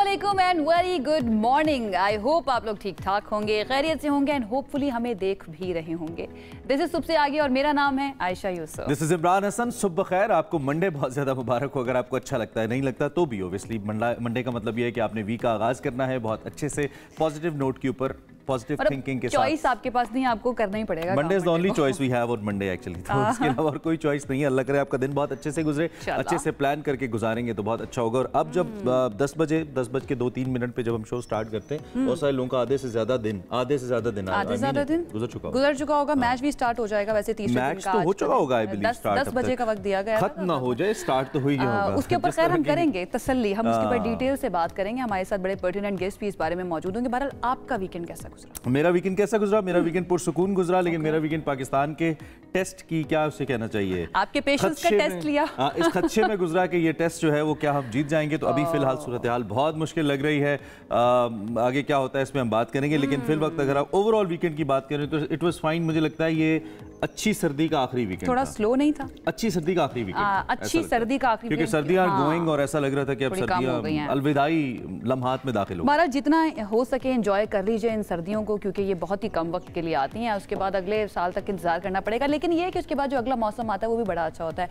अस्सलामुअलैकुम and very good morning. I hope आप लोग ठीक ठाक होंगे, खैरियत से होंगे एंड होपफुली हमें देख भी रहे होंगे। दिस इज सुबह से आगे और मेरा नाम है आयशा यूसुफ। This is Imran Hassan. सुबह खैर। आपको मंडे बहुत ज्यादा मुबारक हो। अगर आपको अच्छा लगता है, नहीं लगता तो भी ओब्वियसली मंडे का मतलब ये है कि आपने वीक का आगाज करना है बहुत अच्छे से, पॉजिटिव नोट के ऊपर, पॉजिटिव थिंकिंग के साथ। चॉइस आपके पास नहीं, आपको करना ही पड़ेगा। Monday is the only choice we have on Monday actually. तो इसके अलावा और कोई चॉइस नहीं है। अल्लाह करे आपका दिन बहुत अच्छे से गुजरे, अच्छे से प्लान करके गुजारेंगे तो बहुत अच्छा होगा। और अब जब 10 बजे 10:02 पे जब हम शो स्टार्ट करते हैं, बहुत सारे लोगों का आधे से ज्यादा दिन गुजर चुका होगा। मैच भी स्टार्ट हो जाएगा वैसे 30 मैच तो हो चुका होगा, आई बिलीव। 10 बजे का वक्त दिया गया है, खत्म ना हो जाए, स्टार्ट तो हुई होगा। उसके ऊपर खैर हम करेंगे तसल्ली, हम उसके ऊपर डिटेल से बात करेंगे। हमारे साथ बड़े पर्टिनेंट गेस्ट भी इस बारे में मौजूद होंगे। बहरहाल आपका वीकेंड कैसा गुजरा? मेरा वीकेंड कैसा गुजरा? मेरा वीकेंड पुरसुकून गुजरा, लेकिन मेरा वीकेंड पाकिस्तान के टेस्ट की, क्या उसे कहना चाहिए, आपके पेशेंस का टेस्ट लिया। इस खदशे में गुजरा कि ये टेस्ट जो है वो क्या हम जीत जाएंगे। तो अभी फिलहाल सूरत हाल बहुत मुश्किल लग रही है। आगे क्या होता है इसमें हम बात करेंगे, लेकिन फिल वक्त अगर आप ओवरऑल वीकेंड की बात करें तो इट वाज फाइन। मुझे लगता है ये अच्छी सर्दी का आखिरी वीकेंड, थोड़ा स्लो नहीं था, अच्छी सर्दी का आखिरी वीकेंड, अच्छी सर्दी का आखिरी, क्योंकि सर्दियां गोइंग और ऐसा लग रहा था कि अब सर्दियां अलविदाई लम्हात में दाखिल हो। हमारा जितना हो सके एंजॉय कर लीजिए इन सर्दियों को, क्योंकि ये बहुत ही कम वक्त के लिए आती हैं। उसके बाद अगले साल तक इंतजार करना पड़ेगा। लेकिन ये है कि उसके बाद जो अगला मौसम आता है वो भी बड़ा अच्छा होता है।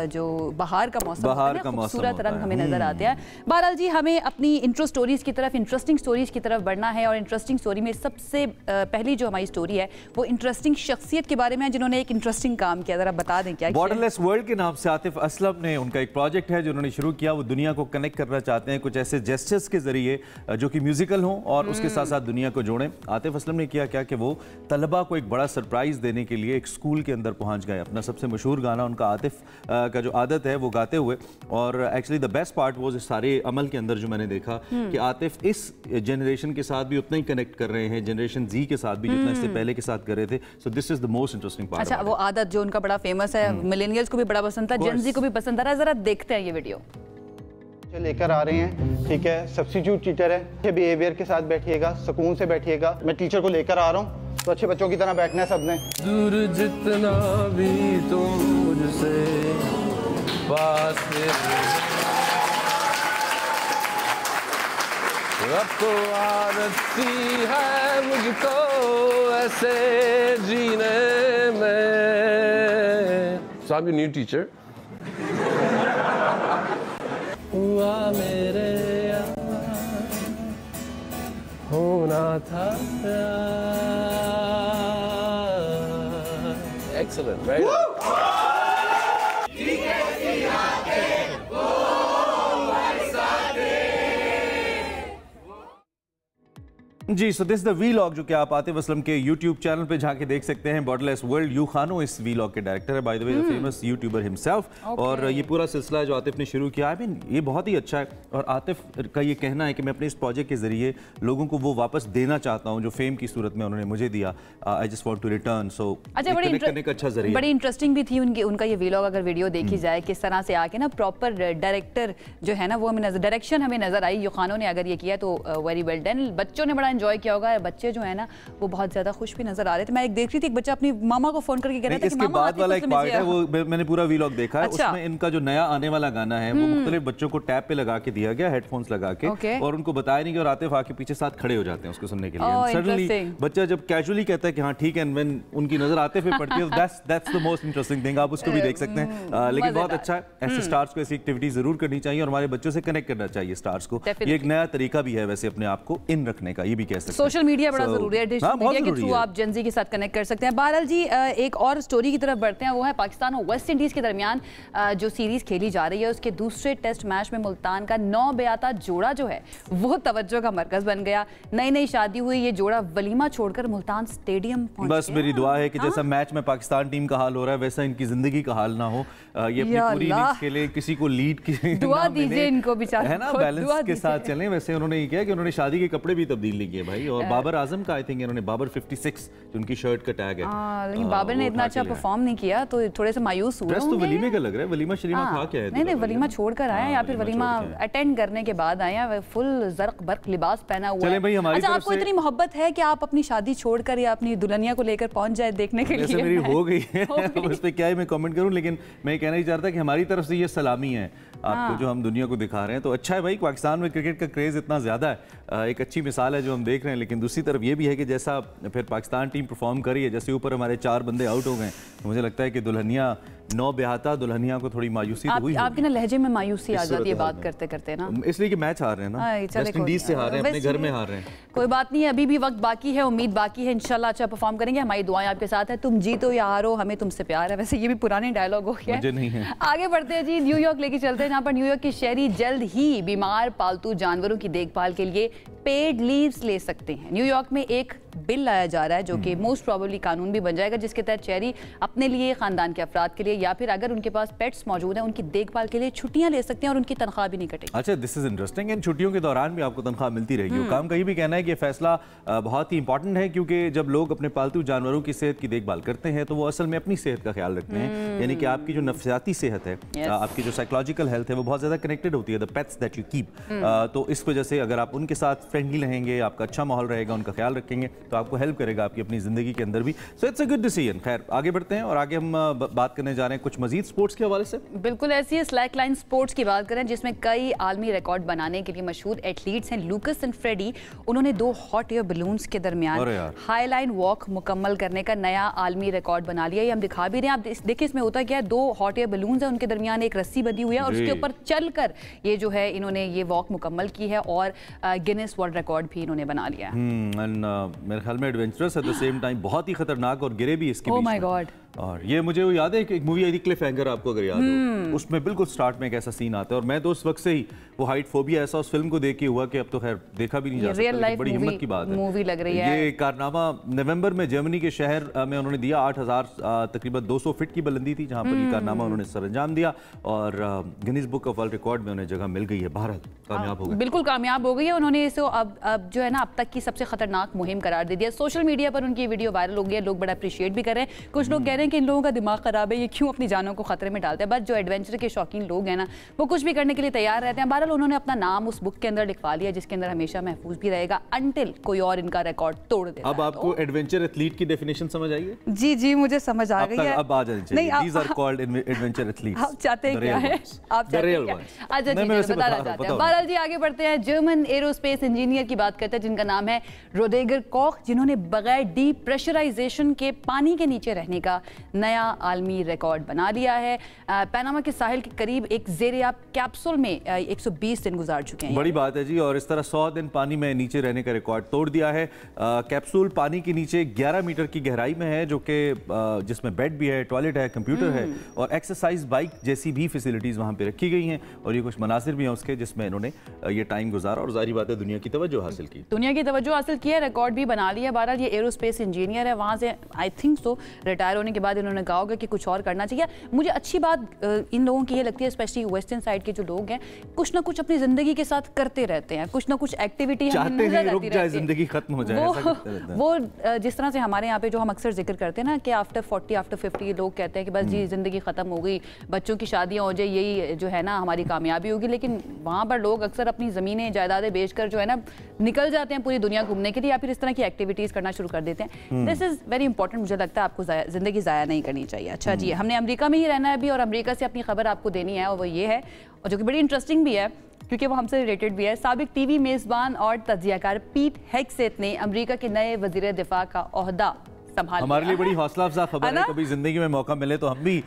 जो बहार का मौसम, खूबसूरत रंग हमें नजर आते हैं। बहरहाल जी, हमें अपनी इंट्रो स्टोरीज की तरफ, इंटरेस्टिंग स्टोरीज की तरफ बढ़ना है। और इंटरेस्टिंग स्टोरी में सबसे पहली जो हमारी स्टोरी है वो इंटरेस्टिंग शख्सियत के बारे में, जिन्होंने एक इंटरेस्टिंग काम किया। जरा बता दें क्या? बॉर्डरलेस वर्ल्ड के नाम से आतिफ असलम ने, उनका एक प्रोजेक्ट है जो उन्होंने शुरू किया। वो दुनिया को कनेक्ट करना चाहते हैं कुछ ऐसे जेस्चर्स के जरिए जो कि म्यूजिकल हों और उसके साथ साथ दुनिया को जोड़ें। आतिफ असलम ने किया क्या कि वो तलबा को एक बड़ा सरप्राइज देने के लिए एक स्कूल के अंदर पहुंच गए। अपना सबसे मशहूर गाना उनका आतिफ का जो आदत है वो गाते हुए। और एक्चुअली द बेस्ट पार्ट वो सारे अमल के अंदर जो मैंने देखा कि आतिफ इस जनरेशन के साथ भी उतना ही कनेक्ट कर रहे हैं, जनरेशन जी के साथ भी, जितना इससे पहले के साथ कर रहे थे। So this is the most interesting part. अच्छा, वो आदत जो उनका बड़ा फेमस है, मिलेनियल्स को भी बड़ा पसंद था, जेन जी को भी पसंद आ रहा है। जरा देखते हैं ये वीडियो। लेकर आ रहे हैं, ठीक है, सब्स्टिट्यूट टीचर है, अच्छे बिहेवियर के साथ बैठिएगा, सुकून से बैठिएगा। मैं टीचर को लेकर आ रहा हूँ तो अच्छे बच्चों की तरह बैठना है सबने। दूर जितना भी तुम मुझसे पास रब को आदत सी है मुझको ऐसे जीने में। So I'm your new teacher. हुआ मेरे होना था excellent, right? जी, सो दिस द वीलॉग जो कि आप आतिफ असलम के यूट्यूब चैनल पे जाके देख सकते हैं। बॉर्डरलेस वर्ल्ड, यू खानो इस वीलॉग के डायरेक्टर है, by the way the famous YouTuber himself. और ये पूरा सिलसिला जो आतिफ ने शुरू किया, आई मीन ये बहुत ही अच्छा है। और आतिफ का ये कहना है कि मैं अपने इस प्रोजेक्ट के जरिए लोगों को वो वापस देना चाहता हूँ जो फेम की सूरत में उन्होंने मुझे दिया। I just want to return. So connect करने का अच्छा जरिया, बड़ी इंटरेस्टिंग भी थी उनका ये वीलॉग। अगर वीडियो देखी जाए किस तरह से आके ना प्रॉपर डायरेक्टर जो है ना वो हमें डायरेक्शन हमें नजर आई। यू खानो ने अगर ये किया तो वेरी वेल डन। बच्चों ने बड़ा एंजॉय किया होगा। बच्चे जो है ना वो बहुत ज्यादा खुश भी नजर आ रहे थे। मैं एक देख रही थी, एक बच्चा अपनी मामा को फोन करके कह रहा था कि इसके बाद वाला एक पार्ट है वो मैंने पूरा वीलॉग देखा है। उसमें इनका जो नया आने वाला गाना है वो मुख्तलिफ बच्चों को टैब पे लगा के दिया गया, हेडफोन्स लगा के, और उनको बताया नहीं कि और आतिफ आके पीछे साथ खड़े हो जाते हैं उसको सुनने के लिए। सडनली बच्चा जब कैजुअली कहता है कि हाँ ठीक है, व्हेन उनकी नजर आतिफ पे पड़ती है, that's the most interesting thing. आप उसको भी देख सकते हैं। लेकिन बहुत अच्छा है, ऐसे स्टार्स को ऐसी एक्टिविटी जरूर करनी चाहिए और हमारे बच्चों से कनेक्ट करना चाहिए स्टार्स को। ये एक नया तरीका भी है वैसे अपने आप को इन रखने का, ये भी कह सकते हैं। सोशल मीडिया बड़ा जरूरी है, मीडिया के थ्रू आप जेन जी के साथ कनेक्ट कर सकते हैं। बहरहाल जी, एक और स्टोरी की तरफ बढ़ते हैं। वो है पाकिस्तान और वेस्ट इंडीज के दरमियान जो सीरीज खेली जा रही है, उसके दूसरे टेस्ट मैच में मुल्तान का 9 बेयाता जोड़ा जो है वो तवज्जो का मरकज बन गया। नई नई शादी हुई ये जोड़ा वलीमा छोड़कर मुल्तान स्टेडियम पहुंच गया। बस मेरी दुआ है कि जैसा मैच में पाकिस्तान टीम का हाल हो रहा है वैसा इनकी जिंदगी का हाल ना हो। ये अपनी पूरी इनिंग्स के लिए किसी को लीड की दुआ दीजिए इनको, बेचारे है ना, बैलेंस के साथ चलें। वैसे उन्होंने ये किया कि उन्होंने शादी के कपड़े भी तब्दील नहीं किए भाई। और बाबर आजम का आई थिंक इन्होंने बाबर 56 जो उनकी शर्ट का टैग है, लेकिन बाबर ने इतना अच्छा परफॉर्म नहीं किया तो थोड़े से मायूस हुए। तो वलीमे का लग रहा है, वलीमा शरीमा खा के आए? नहीं, वलीमा छोड़कर आए या फिर वलीमा अटेंड करने के बाद आए, फुल जर्क बर्क लिबास पहना हुआ है। अच्छा, आपको इतनी मोहब्बत है कि आप अपनी शादी छोड़कर या अपनी दुल्हनिया को लेकर पहुंच जाए देखने के लिए? मेरी हो गई है, उस पर क्या है मैं कमेंट करूं, लेकिन मैं कहना ही चाहता कि हमारी तरफ से ये सलामी है आपको जो हम दुनिया को दिखा रहे हैं। तो अच्छा है भाई, पाकिस्तान में क्रिकेट का क्रेज़ इतना ज़्यादा है, एक अच्छी मिसाल है जो हम देख रहे हैं। लेकिन दूसरी तरफ ये भी है कि जैसा फिर पाकिस्तान टीम परफॉर्म कर रही है, जैसे ऊपर हमारे 4 बंदे आउट हो गए, तो मुझे लगता है कि दुल्हनिया नौ बेहाता दुल्हनिया को थोड़ी मायूसी तो हुई। आपके ना लहजे में मायूसी आ जाती है बात करते करते ना, इसलिए कि मैच हार रहे हैं ना, वेस्ट इंडीज से हार रहे हैं, अपने घर में हार रहे हैं। कोई बात नहीं है, अभी भी वक्त बाकी है, उम्मीद बाकी है, इंशाल्लाह अच्छा परफॉर्म करेंगे। हमारी दुआएं आपके साथ है, तुम जीतो या हारो हमें तुमसे प्यार है। वैसे ये भी पुराने डायलॉग हो गया, मुझे नहीं है। आगे बढ़ते हैं जी, न्यूयॉर्क लेके चलते हैं, जहाँ पर न्यूयॉर्क की शहरी जल्द ही बीमार पालतू जानवरों की देखभाल के लिए पेड लीव्स ले सकते हैं। न्यूयॉर्क में एक बिल लाया जा रहा है जो कि मोस्ट प्रोबेबली कानून भी बन जाएगा, जिसके तहत शहरी अपने लिए, खानदान के अफराद के लिए या फिर अगर उनके पास पेट्स मौजूद हैं उनकी देखभाल के लिए छुट्टियां ले सकते हैं और उनकी तनख्वाह भी नहीं कटेगी। अच्छा, दिस इज इंटरेस्टिंग। इन छुट्टियों के दौरान भी आपको तनख्वाह मिलती रहेगी। काम कहीं भी कहना है कि यह फैसला बहुत ही इंपॉर्टेंट है, क्योंकि जब लोग अपने पालतू जानवरों की सेहत की देखभाल करते हैं तो वो असल में अपनी सेहत का ख्याल रखते हैं। यानी कि आपकी जो नफ्सियाती सेहत है, आपकी जो साइकोलॉजिकल हेल्थ है, वो बहुत ज़्यादा कनेक्टेड होती है the pets that you keep. तो इस वजह से अगर आप उनके साथ फ्रेंडली रहेंगे, आपका अच्छा माहौल रहेगा, उनका ख्याल रखेंगे, तो आपको हेल्प करेगा आपकी अपनी ज़िंदगी के अंदर भी। So it's a good decision. खैर, आगे बढ़ते हैं और आगे हम बात करने जा रहे हैं कुछ मजीद स्पोर्ट्स के हवाले से। बिल्कुल ऐसी है, स्लैकलाइन स्पोर्ट्स की बात करें जिसमें कई आलमी रिकॉर्ड बनाने के लिए मशहूर एथलीट्स हैं। लूकस एंड फ्रेडी, उन्होंने 2 हॉट एयर बलून्स के दरमियान हाई लाइन वॉक मुकम्मल करने का नया आलमी रिकॉर्ड बना लिया। ये हम दिखा भी रहे हैं, आप देखिए इसमें होता क्या है, 2 हॉट एयर बलून्स हैं, उनके दरमियान एक रस्सी बंधी हुई है और उसके ऊपर चलकर ये जो है इन्होंने ये वॉक मुकम्मल की है और गिनेस वर्ल्ड रिकॉर्ड भी इन्होंने बना लिया है। मेरे ख्याल में adventurous at the same time, बहुत ही खतरनाक, और गिरे भी इसके बीच में। Oh my God. और ये मुझे वो याद है कि एक मूवी आई थी क्लिफ हैंगर, आपको अगर याद हो, उसमें बिल्कुल स्टार्ट में एक ऐसा सीन आता है और मैं तो उस वक्त से ही वो हाइट फोबिया ऐसा उस फिल्म को देख के हुआ कि अब तो खैर देखा भी नहीं जा सकता। बड़ी हिम्मत की बात है, मूवी लग रही है। ये कारनामा नवंबर में जर्मनी के शहर में उन्होंने दिया। 8000 तकरीबन 200 फीट की बुलंदी थी जहां पर ये कारनामा उन्होंने सरअंजाम दिया और Guinness book of world record में उन्हें जगह मिल गई है। भारत कामयाब हो गया, बिल्कुल कामयाब हो गई है। उन्होंने इसे अब जो है ना अब तक की सबसे खतरनाक मुहिम करार दे दिया। सोशल मीडिया पर उनकी वीडियो वायरल हो गई है, लोग बड़ा अप्रिशिएट भी कर रहे हैं। कुछ लोग कह रहे हैं कि इन लोगों का दिमाग खराब है, ये क्यों अपनी जानों को खतरे में डालते हैं। बस जो एडवेंचर के शौकीन लोग हैं ना, वो कुछ भी करने के लिए तैयार रहते हैं। बहरहाल उन्होंने अपना नाम उस बुक के अंदर लिखवा लिया, जिसके अंदर हमेशा महफूज भी रहेगा अनटिल कोई और इनका रिकॉर्ड तोड़ देता है। अब आपको एडवेंचर एथलीट की डेफिनेशन समझ आई है? जी जी, मुझे समझ आ गई है। अब आ जानी चाहिए। These are called adventure athletes. आप चाहते हैं क्या है? आप चाहते हैं क्या? अच्छा ठीक है, बताना चाहते हैं। बहरहाल जी आगे बढ़ते हैं। जर्मन एरोस्पेस इंजीनियर की बात करते हैं जिनका नाम है रोडेगर कॉख, जिन्होंने बगैर डीप्रेशराइजेशन के पानी के नीचे रहने का नया आलमी रिकॉर्ड बना लिया है। पनामा के साहिल के करीब एक ज़ेरे-आब कैप्सूल में 120 दिन गुजार चुके हैं। बड़ी बात है जी, और इस तरह 100 दिन पानी में नीचे रहने का रिकॉर्ड तोड़ दिया है। कैप्सूल पानी के नीचे 11 मीटर की गहराई में है, जो कि जिसमें बेड भी है, टॉयलेट है, कंप्यूटर है और एक्सरसाइज बाइक जैसी भी फैसिलिटीज़ वहाँ पे रखी गई हैं। और ये कुछ मनासिर भी हैं उसके, जिसमें इन्होंने ये टाइम गुजारा और जाहिर बात है दुनिया की तवज्जो हासिल की। दुनिया की तवज्जो हासिल की है, रिकॉर्ड भी बना लिया। बहरहाल ये एरोस्पेस इंजीनियर है, वहाँ से आई थिंक सो रिटायर होने के बाद इन्होंने कहा होगा कि कुछ और करना चाहिए। मुझे अच्छी बात इन लोगों की ये लगती है, स्पेशली वेस्टर्न साइड के जो लोग हैं, कुछ ना कुछ अपनी जिंदगी के साथ करते रहते हैं, कुछ ना कुछ एक्टिविटी जिंदगी खत्म हो जाए। वो जिस तरह से हमारे यहाँ पे जो हम अक्सर जिक्र करते हैं ना कि आफ्टर 40 आफ्टर 50 लोग कहते हैं कि बस जी जिंदगी खत्म हो गई, बच्चों की शादियां हो जाए, यही जो है ना हमारी कामयाबी होगी। लेकिन वहाँ पर लोग अक्सर अपनी ज़मीनें जायदादें बेचकर जो है ना निकल जाते हैं पूरी दुनिया घूमने के लिए या फिर इस तरह की एक्टिविटीज़ करना शुरू कर देते हैं। This is very important. मुझे लगता है आपको ज़िंदगी ज़ाया नहीं करनी चाहिए। अच्छा जी, हमने अमेरिका में ही रहना है अभी और अमेरिका से अपनी खबर आपको देनी है और वो ये है, और जो कि बड़ी इंटरेस्टिंग भी है क्योंकि वो हमसे रिलेटेड भी है। साबिक टीवी मेज़बान और तज्जियाकार पीट हेग्सेथ ने अमेरिका के नए वज़ीर दिफा का ओहदा हमारे लिए बड़ी हौसला अफजा खबर है। कभी जिंदगी में मौका मिले तो हम भी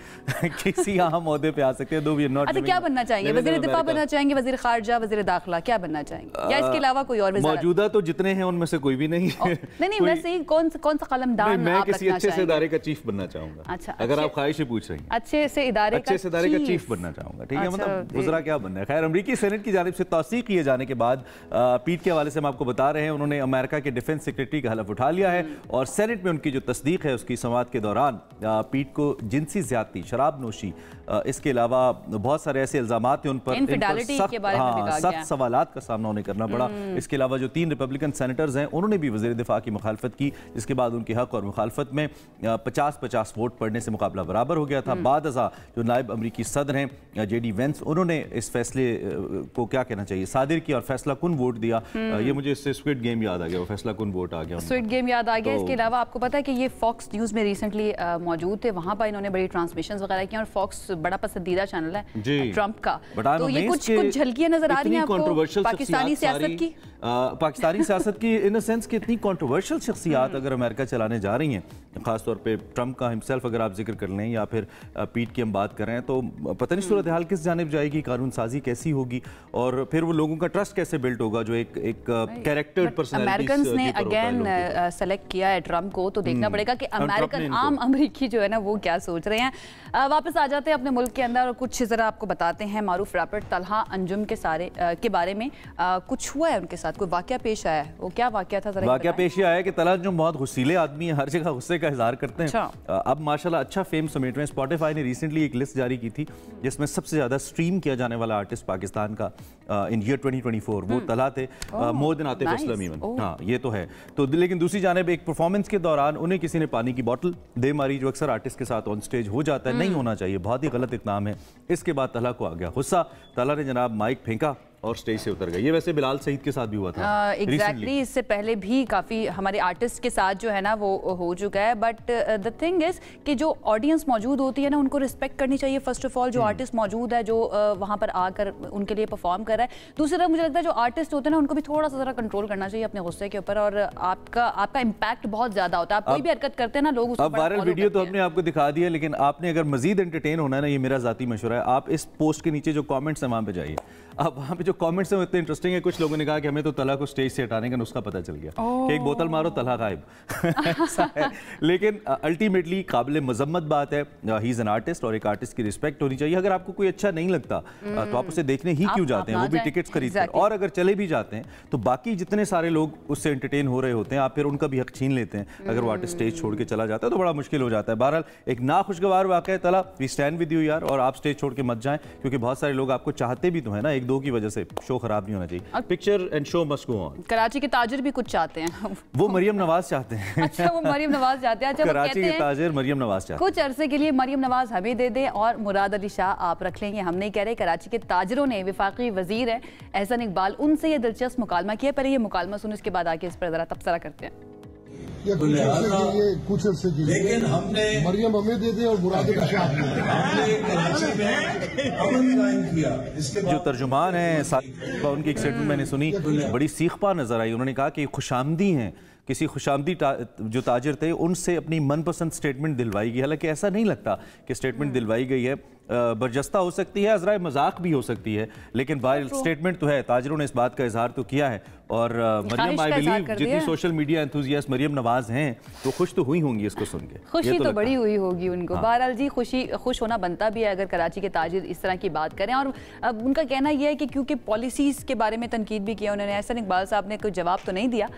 किसी अहम ओहदे पे आ सकते हैं। दो वी आर नॉट। अच्छा, क्या बनना चाहेंगे? वज़ीर दिफा बनना चाहेंगे, वज़ीर खारजा, वज़ीर दाखिला, क्या बनना चाहेंगे? या इसके अलावा कोई और वज़ीर? मौजूदा तो जितने हैं उनमें से कोई भी नहीं है। नहीं, वैसे ही कौन सा कलमदान मैं किसी अच्छे से इदारे का चीफ बनना चाहूंगा। अच्छा, अगर आप ख्वाहिश पूछ रही हैं, अच्छे से इदारे का चीफ बनना चाहूंगा। ठीक है, मतलब वज़रा क्या बनना है। खैर, अमेरिकी सेनेट की जानिब से तौसीक किए जाने के बाद पीट के हवाले से हम आपको बता रहे हैं, उन्होंने अमेरिका के डिफेंस सेक्रेटरी का हलफ उठा लिया है और सेनेट में उनकी जो तस्दीक है उसकी समाअत के दौरान पीट को जिनसी ज़्यादती, शराब नोशी, इसके अलावा बहुत सारे ऐसे इल्जामात हैं उन पर सख्त सवालात का सामना उन्हें करना पड़ा। इसके अलावा जो 3 रिपब्लिकन सेनेटर्स हैं उन्होंने भी वज़ीर दिफा की मुखालफत की, जिसके बाद उनके हक और मुखालफत में 50-50 वोट पड़ने से मुकाबला बराबर हो गया था। बाद अज़ा जो नायब अमरीकी सदर हैं JD वेंस, उन्होंने इस फैसले को क्या कहना चाहिए सादिर किया और फैसला कुन वोट दिया। ये मुझे इससे स्क्विड गेम याद आ गया, वो फैसला कुन वोट आ गया, स्क्विड गेम याद आ गया। इसके अलावा आपको पता है कि ये फॉक्स न्यूज़ में रिसेंटली मौजूद थे, वहाँ पर इन्होंने बड़ी ट्रांसमिशंस वगैरह की और फॉक्स बड़ा पसंदीदा चैनल है ट्रंप का। तो ये कुछ झलकियाँ नजर आ रही हैं आपको पाकिस्तानी सियासत की? पाकिस्तानी सियासत की इन अ सेंस कि इतनी कंट्रोवर्शियल शख्सियात अगर अमेरिका चलाने जा रही हैं, खासतौर पे ट्रंप का हिमसेल्फ अगर आप जिक्र कर लें या फिर पीट की हम बात कर रहे हैं, तो पता नहीं सूरत हाल किस जानिब जाएगी, कानून साजी कैसी होगी और फिर वो लोगों का ट्रस्ट कैसे बिल्ड होगा जो एक कैरेक्टर्ड पर्सनालिटी। अमेरिकन्स ने अगेन सेलेक्ट किया है ट्रंप को, तो देखना पड़ेगा कि अमेरिकन आम अमेरिकी जो है ना वो क्या सोच रहे हैं। वापस आ जाते हैं अपने मुल्क के अंदर और कुछ ज़रा आपको बताते हैं मारूफ रैपर तलहा अंजुम के बारे में कुछ हुआ है उनके साथ, कोई वाकया पेश आया है। वो क्या वाकया था? वाकया पेश आया है कि तलहा अंजुम बहुत गुस्सीले आदमी है, हर जगह गुस्से का इजहार करते हैं। अब माशाल्लाह अच्छा फेम समेट रहे हैं। स्पॉटिफाई ने रिसेंटली एक लिस्ट जारी की थी जिसमें सबसे ज्यादा स्ट्रीम किया जाने वाला आर्टिस्ट पाकिस्तान का इन ईयर 2024 वो तलहा थे, more than Atif Aslam even. हाँ ये तो है। तो लेकिन दूसरी जानिब एक परफॉर्मेंस के दौरान उन्हें किसी ने पानी की बोतल दे मारी, जो अक्सर आर्टिस्ट के साथ ऑन स्टेज हो जाता है, नहीं होना चाहिए, बहुत ही गलत इक़दाम है। इसके बाद तलहा को आ गया गुस्सा, तलहा ने जनाब माइक फेंका और स्टेज से उतर गए। ये वैसे बिलाल सईद के साथ भी हुआ था। एग्जैक्टली इससे पहले भी काफ़ी हमारे आर्टिस्ट के साथ जो है ना वो हो चुका है। बट द थिंग इज़ कि जो ऑडियंस मौजूद होती है ना उनको रिस्पेक्ट करनी चाहिए फर्स्ट ऑफ ऑल। जो आर्टिस्ट मौजूद है जो वहाँ पर आकर उनके लिए परफॉर्म कर रहा है। दूसरी तरफ मुझे लगता है जो आर्टिस्ट होते हैं ना उनको भी थोड़ा सा ज़रा कंट्रोल करना चाहिए अपने गुस्से के ऊपर, और आपका इम्पैक्ट बहुत ज़्यादा होता है। आप कोई भी हरकत करते हैं ना लोग उसको वायरल वीडियो तो हमने आपको दिखा दिया, लेकिन आपने अगर मजीद एंटरटेन होना है ना, ये मेरा ज़ाती मशवरा है, आप इस पोस्ट के नीचे जो कमेंट्स हैं वहाँ पे जाइए। अब वहाँ पे जो कमेंट्स हैं इतने इंटरेस्टिंग है। कुछ लोगों ने कहा कि हमें तो तलहा को स्टेज से हटाने का नुस्खा पता चल गया कि एक बोतल मारो तलहा गायब। ऐसा है, लेकिन अल्टीमेटली काबिल मजम्मत बात है। ही इज एन आर्टिस्ट और एक आर्टिस्ट की रिस्पेक्ट होनी चाहिए। अगर आपको कोई अच्छा नहीं लगता तो आप उसे देखने ही क्यों जाते हैं, वो भी टिकट्स खरीद कर। और अगर चले भी जाते हैं तो बाकी जितने सारे लोग उससे एंटरटेन हो रहे होते हैं, आप फिर उनका भी हक छीन लेते हैं। अगर वो आर्टिस्ट स्टेज छोड़ के चला जाता है तो बड़ा मुश्किल हो जाता है। बहरहाल एक नाखुशगवार वाक़या है Talha, we stand with you यार, और आप स्टेज छोड़ के मत जाएं, क्योंकि बहुत सारे लोग आपको चाहते भी तो है ना, एक दो की वजह से शो खराब नहीं होना चाहिए। Picture and show must go on. Karachi के ताजिर भी कुछ चाहते हैं। वो मरियम नवाज चाहते हैं। अच्छा वो मरियम नवाज चाहते हैं। कराची के ताजिर मरियम नवाज चाहते हैं। कुछ अरसे के लिए मरियम नवाज हमें दे दें और मुराद अली शाह आप रख लेंगे। हम नहीं कह रहे, कराची के ताजिरों ने, विफाकी वजीर है एहसन इकबाल, उनसे ये दिलचस्प मुकालमा किया। पर ये मुकालमा सुनो, इसके बाद आके इस पर जरा तबसरा करते हैं। कुछ अरसे के लिए लेकिन हमने मरियम हमें दे दे और मुराद अली शाह हमने कराची में अमन कायम किया। इसके जो तर्जुमान है उनकी एक स्टेटमेंट मैंने सुनी, बड़ी सीखपा नजर आई। उन्होंने कहा कि खुशामदी हैं, किसी खुशामदी जो ताजिर थे उनसे अपनी मनपसंद स्टेटमेंट दिलवाई गई। हालांकि ऐसा नहीं लगता कि स्टेटमेंट दिलवाई गई है, बरजस्ता हो सकती है, अजराए मजाक भी हो सकती है, लेकिन बाहर स्टेटमेंट तो है। ताजिरों ने इस बात का इजहार तो किया है। और मरियम आई बिलीव जितनी social media enthusiast Maryam Nawaz हैं तो खुश तो हुई होंगी इसको सुन के, खुशी तो बड़ी हुई होगी उनको। बहरहाल जी खुश होना बनता भी है अगर कराची के ताजिर इस तरह की बात करें। और अब उनका कहना यह है कि क्योंकि पॉलिसीज के बारे में तनकीद भी किया उन्होंने। एहसन इकबाल साहब ने कोई जवाब तो नहीं दिया,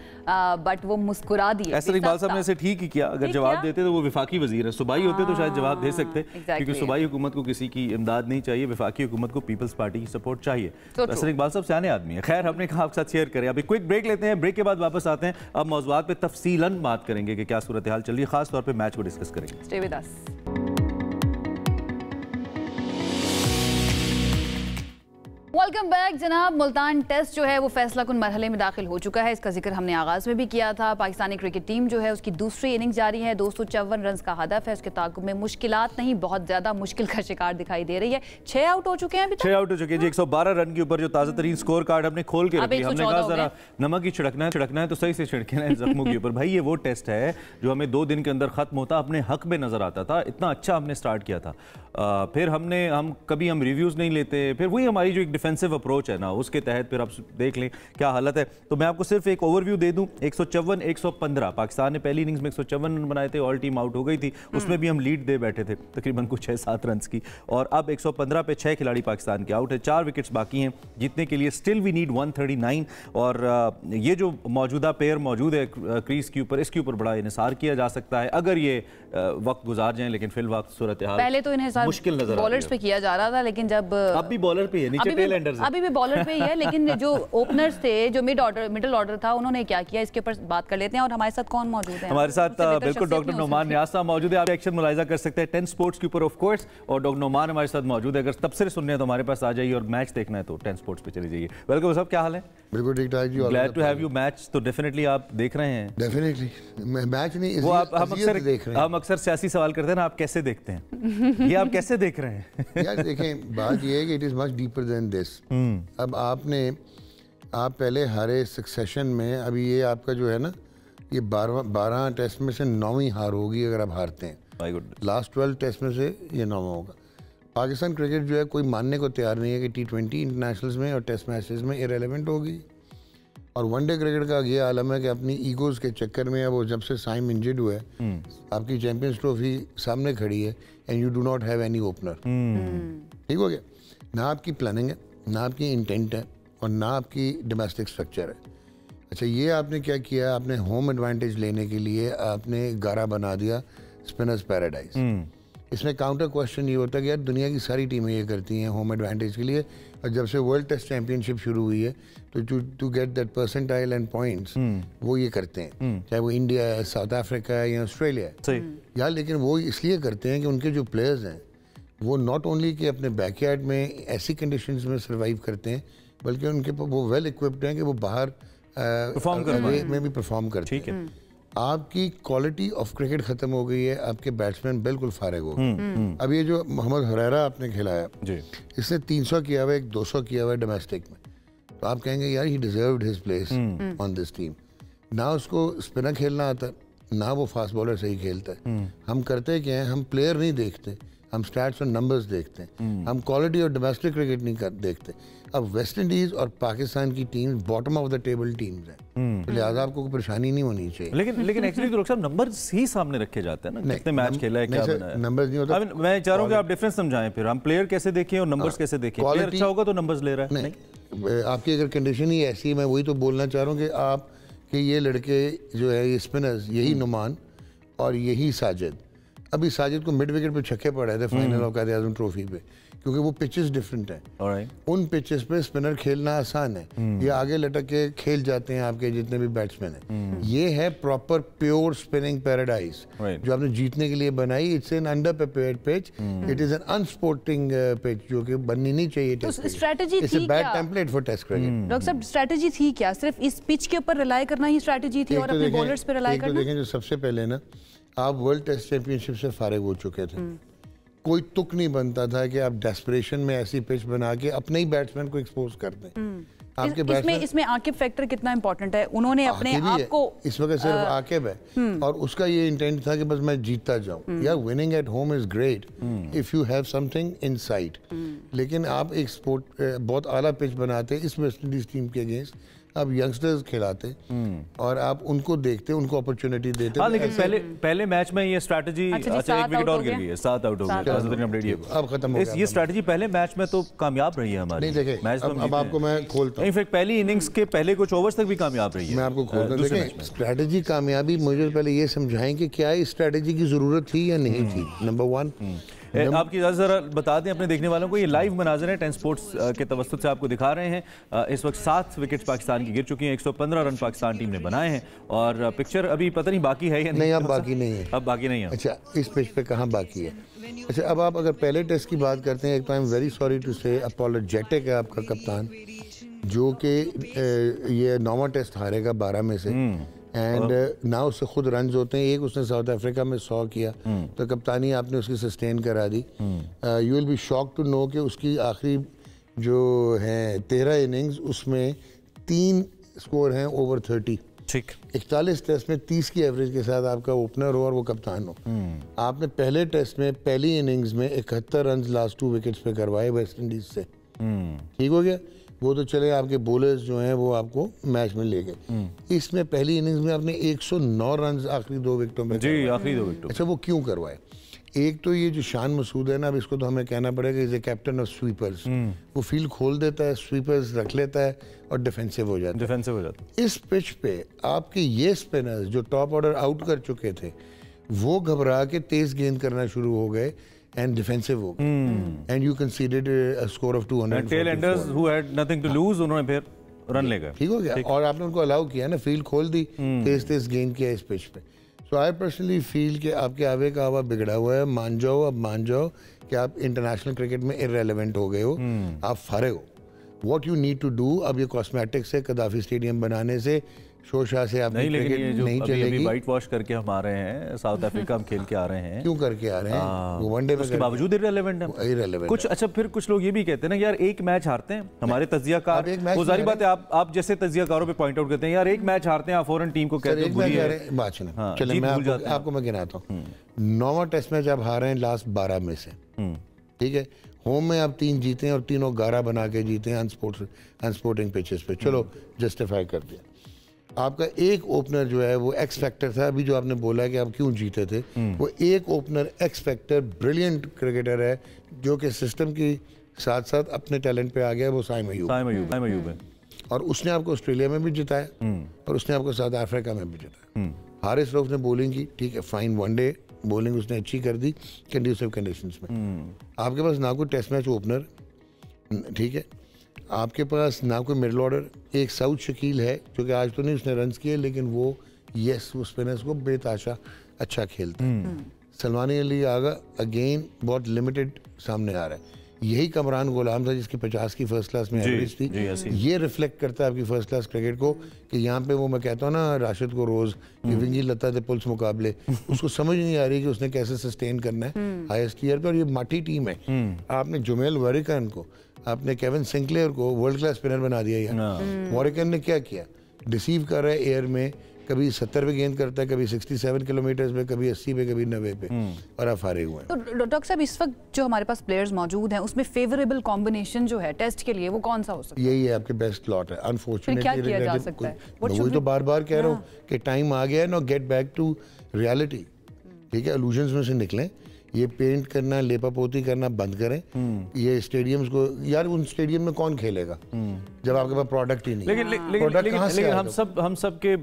बट वो मुस्कुरा दिए। एहसन इकबाल साहब ने ऐसे ठीक ही किया, अगर जवाब देते तो वो विफाकी वजीर है, सूबाई होते तो शायद जवाब दे सकते, क्योंकि सूबाई हुकूमत को किसी की इमदाद नहीं चाहिए, विफाकी हुकूमत को पीपल्स पार्टी की सपोर्ट चाहिए। एहसन इकबाल साहब सियाने आदमी है। खैर हमने कहा आपके साथ शेयर करें। अभी क्विक ब्रेक लेते हैं, ब्रेक के बाद वापस आते हैं। अब मौज़ूआत पे तफसीलन बात करेंगे कि क्या सूरत हाल चल रही है, खास तौर पे मैच को डिस्कस करेंगे। Stay with us. Welcome back जनाब। मुल्तान टेस्ट जो है वो फैसला कुन मरहले में दाखिल हो चुका है। इसका जिक्र हमने आगाज़ में भी किया था। पाकिस्तानी क्रिकेट टीम जो है उसकी दूसरी इनिंग जारी है। 254 रन का हदफ है। उसके ताक़ुब में मुश्किलात नहीं, बहुत ज़्यादा मुश्किल का शिकार दिखाई दे रही है। 6 आउट हो चुके हैं अभी तक। 6 आउट हो चुके हैं जी। 112 रन के ऊपर जो ताज़ा तरीन स्कोर कार्ड हमने खोल के रखी, हमने कहा जरा नमक ही छिड़कना है तो सही से छिड़कना है जख्मों के ऊपर। भाई ये वो टेस्ट है जो हमें 2 दिन के अंदर खत्म होता, अपने हक में नजर आता था। इतना अच्छा हमने स्टार्ट किया था। फिर हम कभी रिव्यूज़ नहीं लेते, फिर वही हमारी जो एक डिफेंसिव अप्रोच है ना, उसके तहत फिर आप देख लें क्या हालत है। तो मैं आपको सिर्फ एक ओवरव्यू दे दूं। 154 115 पाकिस्तान ने पहली इनिंग्स में 154 रन बनाए थे, ऑल टीम आउट हो गई थी, उसमें भी हम लीड दे बैठे थे तकरीबन कुछ 6-7 रन की। और अब 115 पे 6 खिलाड़ी पाकिस्तान के आउट है, 4 विकेट्स बाकी हैं जीतने के लिए। Still we need 139। और ये जो मौजूदा पेयर मौजूद है क्रीज के ऊपर, इसके ऊपर बड़ा इन्हिसार किया जा सकता है अगर ये वक्त गुजार जाए। लेकिन फिल वक्त सूरत हाल पहले तो इन्हें मुश्किल नजर बॉलर्स पे किया जा रहा था, लेकिन जब अब भी बॉलर पे है, नीचे टेल एंडर्स अभी भी बॉलर पे ही है, लेकिन जो ओपनर्स थे, जो मिडिल ऑर्डर था, उन्होंने क्या किया इसके ऊपर बात कर लेते हैं। और हमारे साथ कौन मौजूद है? हमारे साथ बिल्कुल डॉक्टर नोमान नियाज साहब मौजूद है। आप एक्शन मुलाहिजा कर सकते हैं 10 स्पोर्ट्स के ऊपर ऑफ कोर्स, और डॉक्टर नोमान हमारे साथ मौजूद है। अगर तबसरे सुनने हैं तो हमारे पास आ जाइए, और मैच देखना है तो 10 स्पोर्ट्स पे चले जाइए। वेलकम साहब, क्या हाल है? बिल्कुल ठीक ठाक जी। Glad to have you. Match तो डेफिनेटली आप देख रहे हैं? डेफिनेटली मैच नहीं, वो हम अक्सर सियासी सवाल करते हैं ना, आप कैसे देखते हैं? ये आप कैसे देख रहे हैं? यार देखें, बात ये है कि it is much deeper than this. अब आप पहले हारे सक्सेशन में, अभी ये आपका जो है ना, ये 12 टेस्ट में से 9वीं हार होगी अगर आप हारते हैं। लास्ट 12 टेस्ट में से ये 9वां होगा। पाकिस्तान क्रिकेट जो है कोई मानने को तैयार नहीं है कि T20 इंटरनेशनल्स में और टेस्ट मैचेस में इरेलेवेंट होगी। और वनडे क्रिकेट का ये आलम है कि अपनी ईगोज़ के चक्कर में, अब वो जब से साइम इंजर्ड हुआ है, आपकी चैंपियंस ट्रॉफी सामने खड़ी है and you do not have any opener. ठीक हो गया? ना आपकी प्लानिंग है, ना आपकी इंटेंट है, और ना आपकी डोमेस्टिक स्ट्रक्चर है। अच्छा, ये आपने क्या किया? आपने होम एडवांटेज लेने के लिए आपने गारा बना दिया स्पिनर्स पैराडाइज। इसमें काउंटर क्वेश्चन ये होता है कि यार दुनिया की सारी टीमें ये करती हैं होम एडवांटेज के लिए, और जब से वर्ल्ड टेस्ट चैंपियनशिप शुरू हुई है तो to get that percentile and points वो ये करते हैं, चाहे वो इंडिया है, साउथ अफ्रीका है या ऑस्ट्रेलिया है यार। लेकिन वो इसलिए करते हैं कि उनके जो प्लेयर्स हैं वो नॉट ओनली कि अपने बैकयार्ड में ऐसी कंडीशंस में सर्वाइव करते हैं, बल्कि उनके वो वेल इक्विप्ड हैं कि वो बाहर में भी परफॉर्म करते हैं। आपकी क्वालिटी ऑफ क्रिकेट खत्म हो गई है, आपके बैट्समैन बिल्कुल फारिग हो गए। अब ये जो मोहम्मद हुरैरा आपने खिलाया, इसने 300 किया हुआ है, 200 किया हुआ है डोमेस्टिक में, तो आप कहेंगे यार he deserved his place on this team. ना उसको स्पिनर खेलना आता, ना वो फास्ट बॉलर सही खेलता है। हम करते क्या है, हम प्लेयर नहीं देखते, हम स्टैट्स और नंबर्स देखते हैं, हम क्वालिटी और डोमेस्टिक क्रिकेट नहीं देखते। अब वेस्ट इंडीज और पाकिस्तान की team bottom of the table teams हैं, तो लिहाजा आपको कोई परेशानी नहीं होनी चाहिए। लेकिन एक्चुअली तो डॉक्टर साहब नंबर्स ही सामने रखे जाते हैं ना, कितने मैच खेला है, क्या बना है, नंबर्स नहीं होता। मैं चाह रहा हूं कि आप डिफरेंस समझाएं, फिर हम प्लेयर कैसे देखें और नंबर्स कैसे देखें। प्लेयर अच्छा होगा तो नंबर्स ले रहा है, नहीं आपकी अगर कंडीशन ही ऐसी है, मैं वही तो बोलना चाह रहा हूँ कि आप कि ये लड़के जो है ये स्पिनर्स, यही नुमान और यही साजिद, अभी साजिद को मिड विकेट पे छक्के पड़े थे फाइनल ऑफ कायदे आज़म ट्रॉफी पे, क्योंकि वो पिचेस डिफरेंट हैं। उन पिचेस पे स्पिनर खेलना आसान है, ये आगे लटक के खेल जाते हैं आपके जितने भी बैट्समैन हैं। ये है प्रॉपर प्योर स्पिनिंग पैराडाइज जो आपने जीतने के लिए बनाई। It's an underprepared pitch, it is an unsporting pitch जो कि बननी नहीं चाहिए। तो स्ट्रेटजी थी क्या? Bad template for test cricket. Doctor साहब स्ट्रेटजी थी क्या? सिर्फ इस पिच के ऊपर रिलाई करना ही स्ट्रेटजी थी और अपने बॉलर्स पे रिलाई करना? देखें, जो सबसे पहले ना आप वर्ल्ड टेस्ट चैंपियनशिप से फारिग हो चुके थे, कोई तुक नहीं बनता था कि आप डेस्परेशन में ऐसी पिच बना के अपने ही बैट्समैन को एक्सपोज कर दें। आपके बैट्समैन इसमें आकिब फैक्टर कितना इंपॉर्टेंट है? उन्होंने अपने आप को इस वक्त सिर्फ आकिब है, और उसका ये इंटेंट था कि बस मैं जीतता जाऊं। यार winning at home is great if you have something in site, लेकिन आप एक स्पोर्ट बहुत आला पिच बनाते इस वेस्ट इंडीज टीम के अगेंस्ट, आप यंगस्टर्स खिलाते और आप उनको देखते, उनको अपॉर्चुनिटी देते। हाँ, लेकिन पहले मैच में ये स्ट्रैटेजी, अच्छा एक विकेट और गिर गई है, 7 आउट हो गए, अब खत्म हो गया। ये स्ट्रैटेजी पहले मैच में तो कामयाब रही है हमारी। नहीं देखे, अब आपको मैं खोलता हूँ, इनफैक्ट पहली इनिंग्स के पहले कुछ ओवर्स तक भी कामयाब रही है। मैं आपको खोलता हूँ, देखें स्ट्रैटेजी कामयाबी, मुझे पहले ये समझाएं कि क्या इस स्ट्रैटेजी की जरूरत थी या नहीं थी, नंबर 1। आपकी जरा बता दें अपने देखने वालों को, ये लाइव मनाज़र है 10 स्पोर्ट्स के तवस्सुत से आपको दिखा रहे हैं। इस वक्त 7 विकेट्स पाकिस्तान की गिर चुकी हैं, 115 रन पाकिस्तान टीम ने बनाए हैं, और पिक्चर अभी पता नहीं बाकी है या नहीं। अब बाकी नहीं है, अब बाकी नहीं है। अच्छा, इस पिच पे कहाँ बाकी है? अच्छा, अब आप अगर पहले टेस्ट की बात करते हैं, एक तो I am very sorry to say apologetic है आपका कप्तान, जो कि ये 9वां टेस्ट हारेगा 12 में से, एंड ना उससे खुद रन्स होते हैं। एक उसने साउथ अफ्रीका में 100 किया, तो कप्तानी आपने उसकी सस्टेन करा दी। You will be shock to know कि उसकी आखिरी जो है 13 इनिंग्स, उसमें 3 स्कोर हैं ओवर 30। ठीक, 41 टेस्ट में 30 की एवरेज के साथ आपका ओपनर हो और वो कप्तान हो। आपने पहले टेस्ट में पहली इनिंग्स में 71 रन लास्ट 2 विकेट्स पे करवाए वेस्ट इंडीज से। ठीक हो गया, वो तो चले, आपके बॉलर्स जो हैं वो आपको मैच में ले गए। इसमें पहली इनिंग्स में आपने 109 रन आखिरी 2 विकेटों में। जी, आखिरी 2 विकेटों। अच्छा, वो क्यों करवाए? एक तो ये जो शान मसूद है ना, अब इसको तो हमें कहना पड़ेगा is a captain of sweepers. वो फील्ड खोल देता है, स्वीपर्स रख लेता है और डिफेंसिव हो जाता है। इस पिच पे आपके ये स्पिनर्स जो टॉप ऑर्डर आउट कर चुके थे, वो घबरा के तेज गेंद करना शुरू हो गए एंड डिफेंसिव हो गए and you considered a score of 200। Tail enders who had nothing to lose उन्होंने फिर रन ले गए। ठीक हो गया और आपने उनको अलाउ किया ना, फील्ड खोल दी, तेज तेज गेंद किया इस पिच पे। सो आई पर्सनली फील कि आपके आवे का हवा बिगड़ा हुआ है, मान जाओ, अब मान जाओ कि आप इंटरनेशनल क्रिकेट में इररेलेवेंट हो गए हो, आप फारे हो। What you need to do, अब ये कॉस्मेटिक्स से, कदाफी स्टेडियम बनाने से, शोशा से आप नहीं, लेकिन ये जो नहीं अभी चलेगी। वाइट वॉश करके हम आ रहे हैं, साउथ अफ्रीका हम खेल के आ रहे हैं। क्यों करके आ रहे हैं? वो वनडे में उसके बावजूद इररेलेवेंट है। इररेलेवेंट कुछ अच्छा, फिर कुछ लोग ये भी कहते हैं ना यार एक मैच हारते हैं, हमारे तज्जियाकार, वो सारी बात है, आप जैसे तज्जियाकारों पे पॉइंट आउट करते हैं यार एक मैच हारते हैं, आप फॉरेन टीम को कहते हैं बुरी है। बात सुनो, चलिए मैं आपको मैं गिनाता हूँ। 9वां टेस्ट मैच आप हारे हैं लास्ट 12 में से, ठीक है। होम में आप 3 जीते हैं और तीनों 11 बना के जीते हैं अनस्पोर्टिंग पिचेस पे, चलो जस्टिफाई कर दिया। आपका एक ओपनर जो है वो एक्स फैक्टर था, अभी जो आपने बोला है कि आप क्यों जीते थे, वो एक opener x factor brilliant cricketer है जो कि सिस्टम के साथ साथ अपने टैलेंट पे आ गया, वो साइम अयूब है। और उसने आपको ऑस्ट्रेलिया में भी जिताया और उसने आपको साउथ अफ्रीका में भी जिताया। हारिस रऊफ ने बॉलिंग की, ठीक है, फाइन, वनडे बॉलिंग उसने अच्छी कर दी कंडीसिव कंडीशंस में। आपके पास ना कोई टेस्ट मैच ओपनर, ठीक है, आपके पास ना कोई मिडल ऑर्डर। एक साउथ शकील है जो कि आज तो नहीं उसने रन्स किए, लेकिन वो वो स्पिनर्स को बेताशा अच्छा खेलता है। सलमानी अली आगा अगेन बहुत लिमिटेड सामने आ रहा है। यही कमरान गुलाम था जिसकी 50 की फर्स्ट क्लास में एवरेज थी। ये रिफ्लेक्ट करता है आपकी फर्स्ट क्लास क्रिकेट को कि यहाँ पे वो मैं कहता हूँ ना राशिद को रोज कि विंगी लता थे पुल्स मुकाबले, उसको समझ नहीं आ रही कि उसने कैसे सस्टेन करना है हाईएस्ट ईयर पे। और ये माठी टीम है, आपने जुमेल वॉरिकन को, आपने केविन सिंक्लेयर को वर्ल्ड क्लास स्पिनर बना दिया यार। वॉरिकन ने क्या किया, डिसीव कर रहा है एयर में, कभी 70 पे गेंद करता है, कभी 67 किलोमीटर पे, कभी 80 पे, कभी 90 पे, और आप हारे हुए हैं। तो डॉक्टर साहब इस वक्त जो हमारे पास प्लेयर्स मौजूद हैं उसमें फेवरेबल कॉम्बिनेशन जो है टेस्ट के लिए वो कौन सा हो सकता है? यही है आपके बेस्ट स्लॉट है। अनफॉर्चुनेटली क्या किया जा सकता है? वही तो बार बार कह रहा हूँ कि टाइम आ गया है ना, गेट बैक टू रियलिटी, ठीक है। इल्यूजन्स में से निकलें, ये पेंट करना, लेपापोती करना बंद करें। ये स्टेडियम्स को, यार उन स्टेडियम में कौन खेलेगा जब आपके पास प्रोडक्ट ही नहीं है? लेकिन हम सब के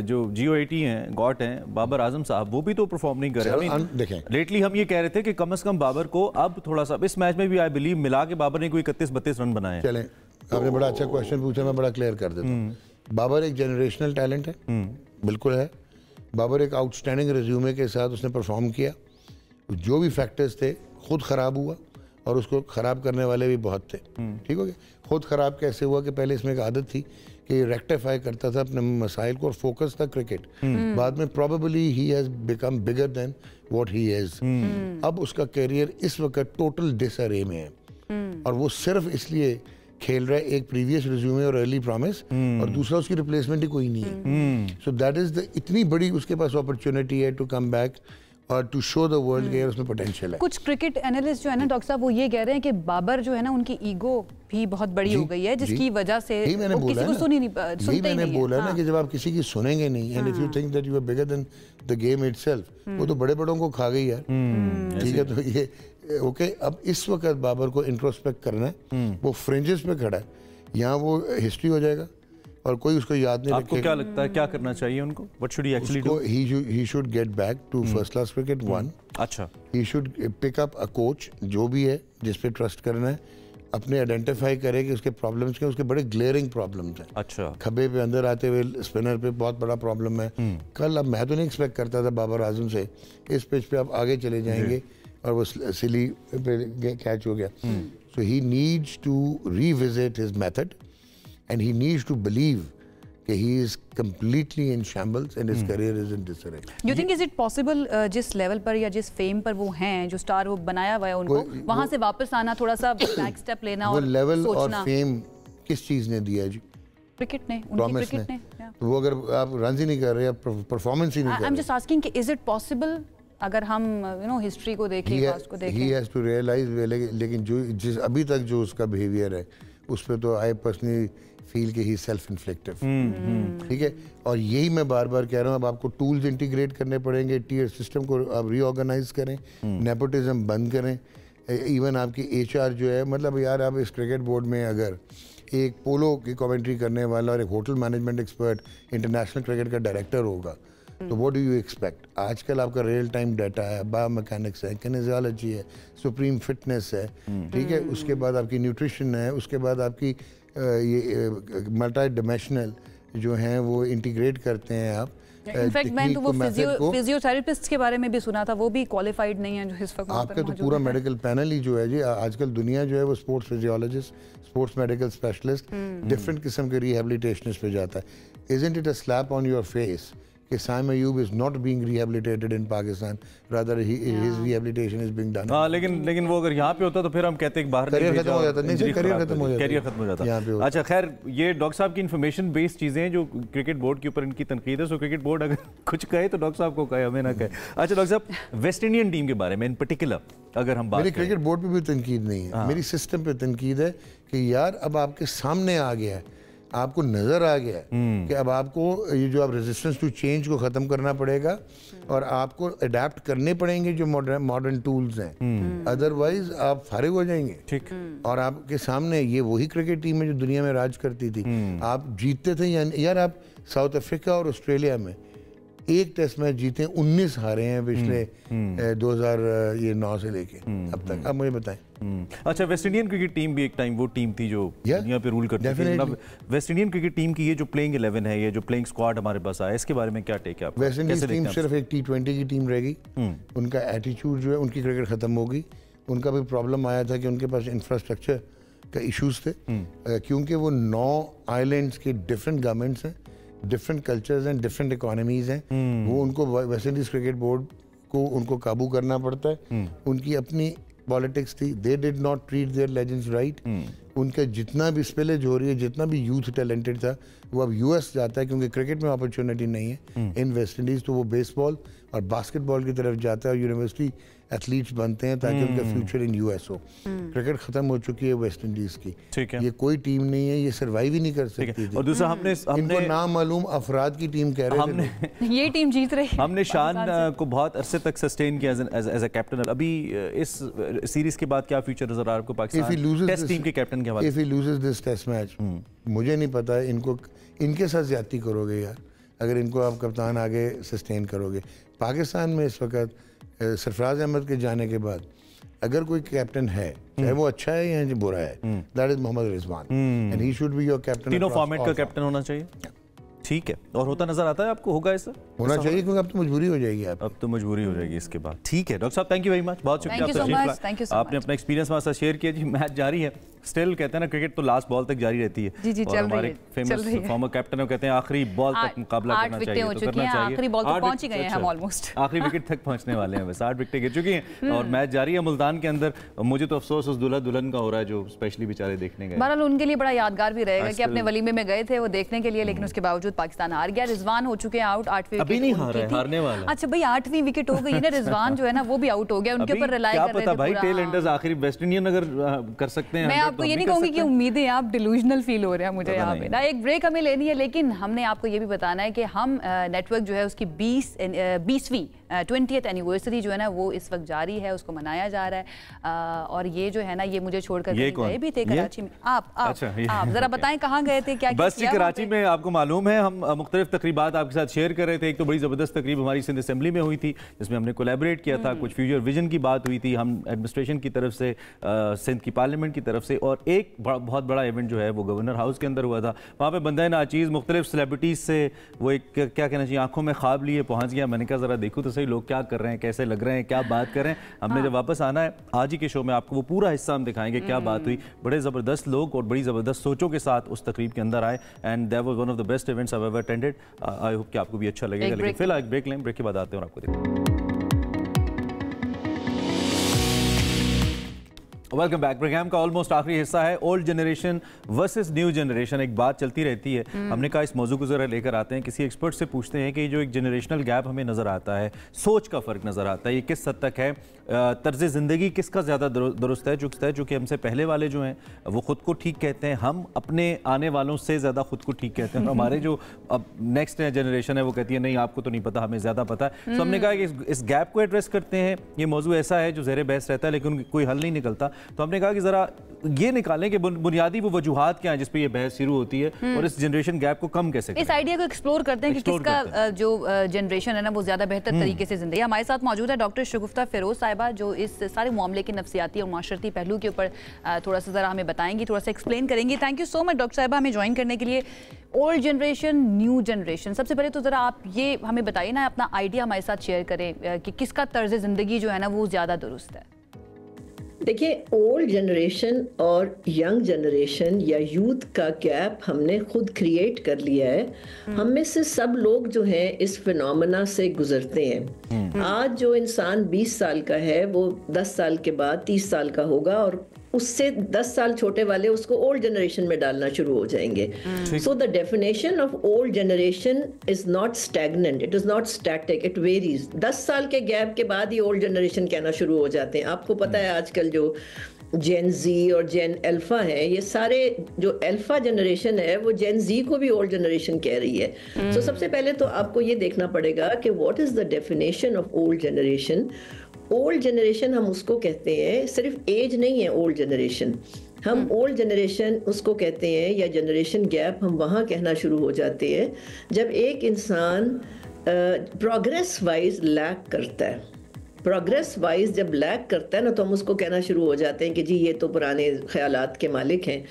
जो GOAT हैं, गॉट हैं, बाबर आजम साहब, वो भी तो परफॉर्म नहीं कर रहे। देखें, लेटली हम ये कह रहे थे कि कम से कम बाबर को अब थोड़ा सा, इस मैच में भी आई बिलीव मिला के बाबर ने कोई 31-32 रन बनाए। चलें, आपने बड़ा अच्छा क्वेश्चन पूछा, मैं बड़ा क्लियर कर देता हूँ। बाबर एक जनरेशनल टैलेंट है, बिल्कुल है। बाबर एक आउटस्टैंडिंग रिज्यूमे के साथ उसने परफॉर्म किया। जो भी फैक्टर्स थे, खुद ख़राब हुआ और उसको ख़राब करने वाले भी बहुत थे, ठीक हो गया। खुद ख़राब कैसे हुआ कि पहले इसमें एक आदत थी कि रेक्टिफाई करता था अपने मसाइल को और फोकस था क्रिकेट। बाद में probably he has become bigger than what he is. अब उसका करियर इस वक्त टोटल डिसअरे में है और वो सिर्फ इसलिए खेल रहा है, एक प्रीवियस रिज्यूमे और अर्ली प्रॉमिस, और दूसरा उसकी रिप्लेसमेंट ही कोई नहीं है। सो दैट इज़ द, इतनी बड़ी उसके पास अपॉर्चुनिटी है टू कम बैक और टू शो द वर्ल्ड के उसमें पोटेंशियल है। कुछ क्रिकेट एनालिस्ट जो है ना डॉक्टर साहब, वो ये कह रहे हैं कि बाबर जो है ना उनकी ईगो भी बहुत बड़ी हो गई है, जिसकी वजह से वो किसी को सुनते ही नहीं है। बोला ना कि जब आप किसी की सुनेंगे नहीं, and if you think that you are bigger than the game itself, वो तो बड़े बड़ों को खा गई यार, ठीक है। तो ये ओके, अब इस वक्त बाबर को इंट्रोस्पेक्ट करना है, वो फ्रिंजेस पे खड़ा है, यहाँ वो हिस्ट्री हो जाएगा और कोई उसको याद नहीं रखेगा। आपको क्या लगता है क्या करना चाहिए उनको? What should he actually do? He should get back to first class cricket, one. अच्छा। He should pick up a coach जो भी है जिस पे ट्रस्ट करना है, अपने आइडेंटिफाई करे कि उसके प्रॉब्लम्स क्या, उसके बड़े ग्लेयरिंग प्रॉब्लम्स हैं। अच्छा। खब्बे पे अंदर आते हुए स्पिनर पे बहुत बड़ा प्रॉब्लम है। कल अब मैं तो नहीं एक्सपेक्ट करता था बाबर आजम से, इस पिच पे आप आगे चले जाएंगे और वो सिली पे कैच हो गया। So he needs to revisit his method and he needs to believe that he is completely in shambles and his career is in disarray. You think is it possible जिस लेवल पर या जिस fame पर वो हैं, जो star वो बनाया हुआ है उनको, वहाँ से वापस आना, थोड़ा सा बैक स्टेप लेना और सोचना? वो लेवल और फेम किस चीज ने दिया जी? क्रिकेट ने, उनकी क्रिकेट ने। तो वो अगर आप रन ही नहीं कर रहे, आप परफॉर्मेंस ही नहीं कर रहे। I'm just asking कि is it possible अगर हम हिस्ट्री को देखें, पास्ट को देखें? He has to realize, लेकिन जो जिस अभी तक जो उसका बिहेवियर है उस पर तो आई पर्सनली फील कि ही सेल्फ इन्फ्लिक्टिव, ठीक है। और यही मैं बार बार कह रहा हूँ, अब आपको टूल्स इंटीग्रेट करने पड़ेंगे, टीयर सिस्टम को आप रीऑर्गेनाइज करें, नेपोटिज्म बंद करें। इवन आपकी HR जो है, मतलब यार आप इस क्रिकेट बोर्ड में अगर एक पोलो की कमेंट्री करने वाला और एक hotel management expert international cricket का डायरेक्टर होगा तो व्हाट डू यू एक्सपेक्ट? आजकल आपका रियल टाइम डाटा है, बायोमैकेनिक्स है, किनेसियोलॉजी है, सुप्रीम फिटनेस है, ठीक है, उसके बाद आपकी न्यूट्रिशन है, उसके बाद आपकी ये मल्टी डायमेंशनल जो हैं वो इंटीग्रेट करते हैं आप। इनफैक्ट मैं तो वो फिजियोथेरेपिस्ट के बारे में भी सुना था, वो भी क्वालिफाइड नहीं है जो इस वक्त आपका तो पूरा मेडिकल पैनल ही जो है जी, आजकल दुनिया जो है वो sports physiologist, sports medical specialist, different किस्म के रिहेबिलिटेशनिस्ट पे जाता है। Isn't it a slap on your face कि Saim Ayub is not being rehabilitated in Pakistan, rather his rehabilitation is being done। हाँ, लेकिन वो अगर यहाँ पे होता तो फिर हम कहते हैं बाहर करियर खत्म हो जाता, नहीं सर करियर खत्म हो जाता, करियर खत्म हो जाता। अच्छा खैर, ये डॉक्टर साहब की इन्फॉर्मेशन बेस्ड चीज़ें हैं जो क्रिकेट बोर्ड के ऊपर इनकी तनकीद है, सो क्रिकेट बोर्ड अगर कुछ कहे तो डॉक्टर साहब को कहे, हमें ना कहे। अच्छा डॉक्टर साहब, वेस्ट इंडियन टीम के बारे में इन पर्टिकुलर अगर हम बात मेरी क्रिकेट बोर्ड पे भी तनकीद नहीं है, मेरी सिस्टम पे तनकीद है कि यार अब आपके सामने आ गया है, आपको नजर आ गया कि अब आपको ये जो आप रेजिस्टेंस टू चेंज को ख़त्म करना पड़ेगा और आपको अडेप्ट करने पड़ेंगे जो मॉडर्न टूल्स हैं, अदरवाइज आप फारिग हो जाएंगे। ठीक। और आपके सामने ये वही क्रिकेट टीम है जो दुनिया में राज करती थी। आप जीतते थे यार आप साउथ अफ्रीका और ऑस्ट्रेलिया में एक टेस्ट मैच जीते, 19 हारे हैं पिछले 2009 से लेके अब तक। अब मुझे बताएं। अच्छा, वेस्ट इंडियन क्रिकेट टीम भी एक टाइम वो टीम थी जो दुनिया पे रूल करती थी। वेस्ट इंडियन क्रिकेट टीम की ये जो प्लेइंग 11 है, ये जो प्लेइंग स्क्वाड हमारे पास आया, इसके बारे में क्या टेक है आपका? वेस्ट इंडीज टीम सिर्फ एक T20 की टीम रहेगी। उनका एटीट्यूड जो है, उनकी क्रिकेट खत्म होगी। उनका भी प्रॉब्लम आया था कि उनके पास इंफ्रास्ट्रक्चर का इशूज थे, क्योंकि वो 9 आइलैंड्स के डिफरेंट गवर्नमेंट्स हैं, डिफरेंट कल्चर्स हैं, डिफरेंट इकोनॉमीज हैं। वो उनको वेस्ट इंडीज क्रिकेट बोर्ड को उनको काबू करना पड़ता है। उनकी अपनी पॉलिटिक्स थी, they did not treat their legends right. उनका जितना भी स्पिलेज हो रही है, जितना भी यूथ टैलेंटेड था, वो अब यूएस जाता है क्योंकि क्रिकेट में अपॉर्चुनिटी नहीं है इन वेस्ट इंडीज, तो वो बेसबॉल और बास्केटबॉल की तरफ जाता है और यूनिवर्सिटी एथलीट्स बनते हैं ताकि उनका फ्यूचर इन यूएस हो। क्रिकेट खत्म हो चुकी है वेस्ट इंडीज की, ठीक है, ये कोई टीम नहीं है, ये सर्वाइव ही नहीं कर सकती थी। और दूसरा हमने इनको नामालूम अफराद की टीम कह रहे थे, ये टीम जीत रही है। हमने शान को बहुत अरसे तक सस्टेन किया एज अ कैप्टन। अभी इस सीरीज के बाद क्या फ्यूचर नजर आ रहा है आपको पाकिस्तान टेस्ट टीम के कैप्टन के हवाले? If he loses this test match, मुझे नहीं पता है इनको, इनके साथ ज्यादती करोगे यार अगर इनको आप कप्तान आगे सस्टेन करोगे। पाकिस्तान में इस वक्त सरफराज अहमद के जाने के बाद अगर कोई कैप्टन है, चाहे वो अच्छा है या जो बुरा है, that is Mohammad Rizwan, and he should be your captain. तीनों फॉर्मेट का कैप्टन होना चाहिए, ठीक है। और होता नजर आता है आपको? होगा ऐसा होना चाहिए क्योंकि अब तो मजबूरी हो जाएगी, आप अब तो मजबूरी हो जाएगी इसके बाद। ठीक है डॉक्टर साहब, थैंक यू वेरी मच, बहुत शुक्रिया आपने अपना एक्सपीरियंस हमारे साथ शेयर किया जी। मैच जारी है स्टिल, कहते हैं ना क्रिकेट तो लास्ट बॉल तक जारी रहती है। जी जी, और हमारे फेमस फॉर्मर कैप्टन है, कहते हैं आखिरी बॉल तक मुकाबला करना चाहिए, तो करना चाहिए। आखिरी बॉल तक पहुंच ही गए हैं हम ऑलमोस्ट, आखिरी विकेट तक पहुंचने वाले हैं बस। 8 विकेटें गिर चुकी हैं और मैच जारी है मुल्तान के अंदर। मुझे तो अफसोस उस दूल्हा दुल्हन का हो रहा है जो स्पेशली बेचारे देखने गए। बहरहाल उनके लिए बड़ा यादगार भी रहेगा कि अपने वलीमे में गए थे वो देखने के लिए, लेकिन उसके बावजूद पाकिस्तान हार गया। रिजवान हो चुके हैं आउट, 8वीं अभी नहीं हार है, हारने वाला। अच्छा भाई, 8वीं विकेट हो गई ना, रिजवान जो है ना वो भी आउट हो गया, उनके ऊपर रिलाई कर रहे थे भाई। टेल एंडर्स आखिरी वेस्ट इंडियन अगर कर सकते हैं, मैं आपको ये नहीं कहूंगी कि उम्मीदें आप डिलूजनल फील हो रहे हैं मुझे यहाँ पे ना। एक ब्रेक हमें लेनी है, लेकिन हमने आपको ये भी बताना है कि हम नेटवर्क जो है उसकी 20वीं 20th एनिवर्सरी जो है ना वो इस वक्त जारी है, उसको मनाया जा रहा है। और ये जो है ना ये मुझे छोड़कर गए भी थे कराची में। आप जरा बताएं कहाँ गए थे, क्या बस जी कराची में आपको मालूम है हम मुख्तलिफ तकरीबात आपके साथ शेयर कर रहे थे। एक तो बड़ी ज़बरदस्त तकरीब हमारी सिंध असेंबली में हुई थी जिसमें हमने कोलैबोरेट किया था, कुछ फ्यूचर विजन की बात हुई थी हम एडमिनिस्ट्रेशन की तरफ से, सिंध की पार्लियामेंट की तरफ से, और एक बहुत बड़ा इवेंट जो है वो गवर्नर हाउस के अंदर हुआ था। वहाँ पे बंदा नाचीज़ मुख्तलिफ सेलिब्रिटीज़ से वो एक क्या कहना चाहिए आंखों में ख्वाब लिए पहुँच गया। मैंने कहा ज़रा देखो तो सही लोग क्या कर रहे हैं, कैसे लग रहे हैं, क्या बात कर रहे हैं। हमने जब वापस आना है आज ही के शो में आपको वो पूरा हिस्सा हम दिखाएंगे क्या बात हुई। बड़े ज़बरदस्त लोग और बड़ी ज़बरदस्त सोचों के साथ उस तकरीब के अंदर आए and that was one of the best events I have ever attended. I hope कि आपको भी अच्छा लगेगा। लेकिन फिलहाल एक ब्रेक लें, ब्रेक के बाद आते हैं और आपको देखते हैं। Welcome back. प्रोग्राम का ऑलमोस्ट आखिरी हिस्सा है, old generation versus new generation. एक बात चलती रहती है, हमने कहा इस मौजू को जरा लेकर आते हैं, किसी एक्सपर्ट से पूछते हैं कि जो एक जनरेशनल गैप हमें नज़र आता है, सोच का फ़र्क नज़र आता है, ये किस हद तक है, तर्ज ज़िंदगी किसका ज़्यादा दुरुस्त है, जो कि हमसे पहले वाले जो हैं वो ख़ुद को ठीक कहते हैं, हम अपने आने वालों से ज़्यादा ख़ुद को ठीक कहते हैं, हमारे जो अब नेक्स्ट जनरेशन है वो कहती है नहीं आपको तो नहीं पता, हमें ज़्यादा पता है। तो हमने कहा कि इस गैप को एड्रेस करते हैं। ये मौजू ऐसा है जो ज़ेर बहस रहता है लेकिन कोई हल नहीं निकलता। तो हमने कहा कि ज़रा ये निकालें कि बुनियादी वो वजूहात क्या हैं जिस पे ये बहस शुरू होती है और इस जनरेशन गैप को कम कैसे करें। इस आइडिया को एक्सप्लोर करते हैं कि किसका जो जनरेशन है ना वो ज़्यादा बेहतर तरीके से जिंदगी। हमारे साथ मौजूद है डॉक्टर शगुफ्ता फिरोज साहिबा, जो इस सारे मामले के नफ्सियाती और माशरती पहलू के ऊपर थोड़ा सा ज़रा हमें बताएंगी, थोड़ा सा एक्सप्लेन करेंगी। Thank you so much doctor साहिबा हमें ज्वाइन करने के लिए। ओल्ड जनरेशन, न्यू जनरेशन, सबसे पहले तो ज़रा आप ये हमें बताइए ना, अपना आइडिया हमारे साथ शेयर करें कि किसका तर्ज ज़िंदगी जो है ना वो ज़्यादा दुरुस्त है। देखिए, ओल्ड जनरेशन और यंग जनरेशन या यूथ का गैप हमने खुद क्रिएट कर लिया है। हम में से सब लोग जो हैं इस फिनोमेना से गुजरते हैं। आज जो इंसान 20 साल का है वो 10 साल के बाद 30 साल का होगा और उससे 10 साल छोटे वाले उसको ओल्ड जनरेशन में डालना शुरू हो जाएंगे। So the definition of old generation is not stagnant, it is not static, it varies. 10 साल के गैप के बाद ही ओल्ड जनरेशन कहना शुरू हो जाते हैं। आपको पता है आजकल जो जेन जी और जेन अल्फा है, ये सारे जो अल्फा जनरेशन है वो जेन जी को भी ओल्ड जनरेशन कह रही है। सो सबसे पहले तो आपको ये देखना पड़ेगा कि what is the definition of old generation. Old generation हम उसको कहते हैं, सिर्फ एज नहीं है ओल्ड जनरेशन। हम ओल्ड जनरेशन उसको कहते हैं या जनरेशन गैप हम वहाँ कहना शुरू हो जाते हैं जब एक इंसान प्रोग्रेस वाइज लैक करता है। प्रोग्रेस वाइज जब लैक करता है ना तो हम उसको कहना शुरू हो जाते हैं कि जी ये तो पुराने ख्यालात के मालिक हैं।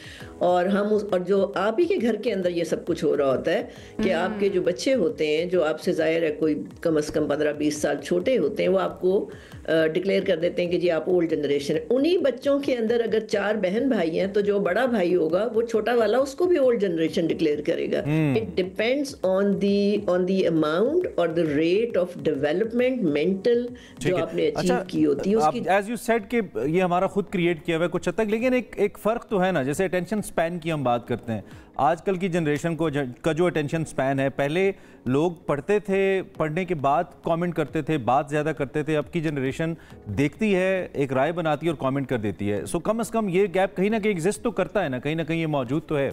और हम और जो आप ही के घर के अंदर ये सब कुछ हो रहा होता है कि आपके जो बच्चे होते हैं जो आपसे ज़ाहिर है कोई कम से कम 15-20 साल छोटे होते हैं, वो आपको डिक्लेयर कर देते हैं कि जी आप ओल्ड जनरेशन है। उन्हीं बच्चों के अंदर अगर 4 बहन भाई हैं तो जो बड़ा भाई होगा वो छोटा वाला उसको भी ओल्ड जनरेशन डिक्लेयर करेगा। It depends on the amount और the rate of development mental जो आपने अचीव की होती है उसकी। एज यू सेड कि ये हमारा खुद क्रिएट किया हुआ है कुछ हद तक, लेकिन एक फ़र्क तो है ना। जैसे अटेंशन स्पैन की हम बात करते हैं, आजकल की जनरेशन का जो अटेंशन स्पैन है, पहले लोग पढ़ते थे, पढ़ने के बाद कमेंट करते थे, बात ज़्यादा करते थे। अब की जनरेशन देखती है, एक राय बनाती है और कमेंट कर देती है। सो कम से कम ये गैप कहीं ना कहीं एग्जिस्ट तो करता है ना कहीं ये मौजूद तो है।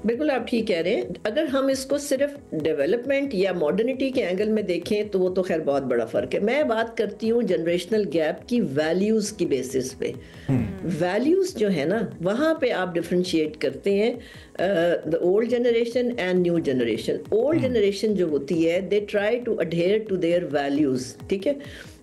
बिल्कुल आप ठीक कह रहे हैं। अगर हम इसको सिर्फ डेवलपमेंट या मॉडर्निटी के एंगल में देखें तो वो तो खैर बहुत बड़ा फ़र्क है। मैं बात करती हूँ जनरेशनल गैप की वैल्यूज़ की बेसिस पे। वैल्यूज़ जो है ना वहाँ पे आप डिफ्रेंशिएट करते हैं the old generation and new generation. Old generation जो होती है they try to adhere to their values, ठीक है,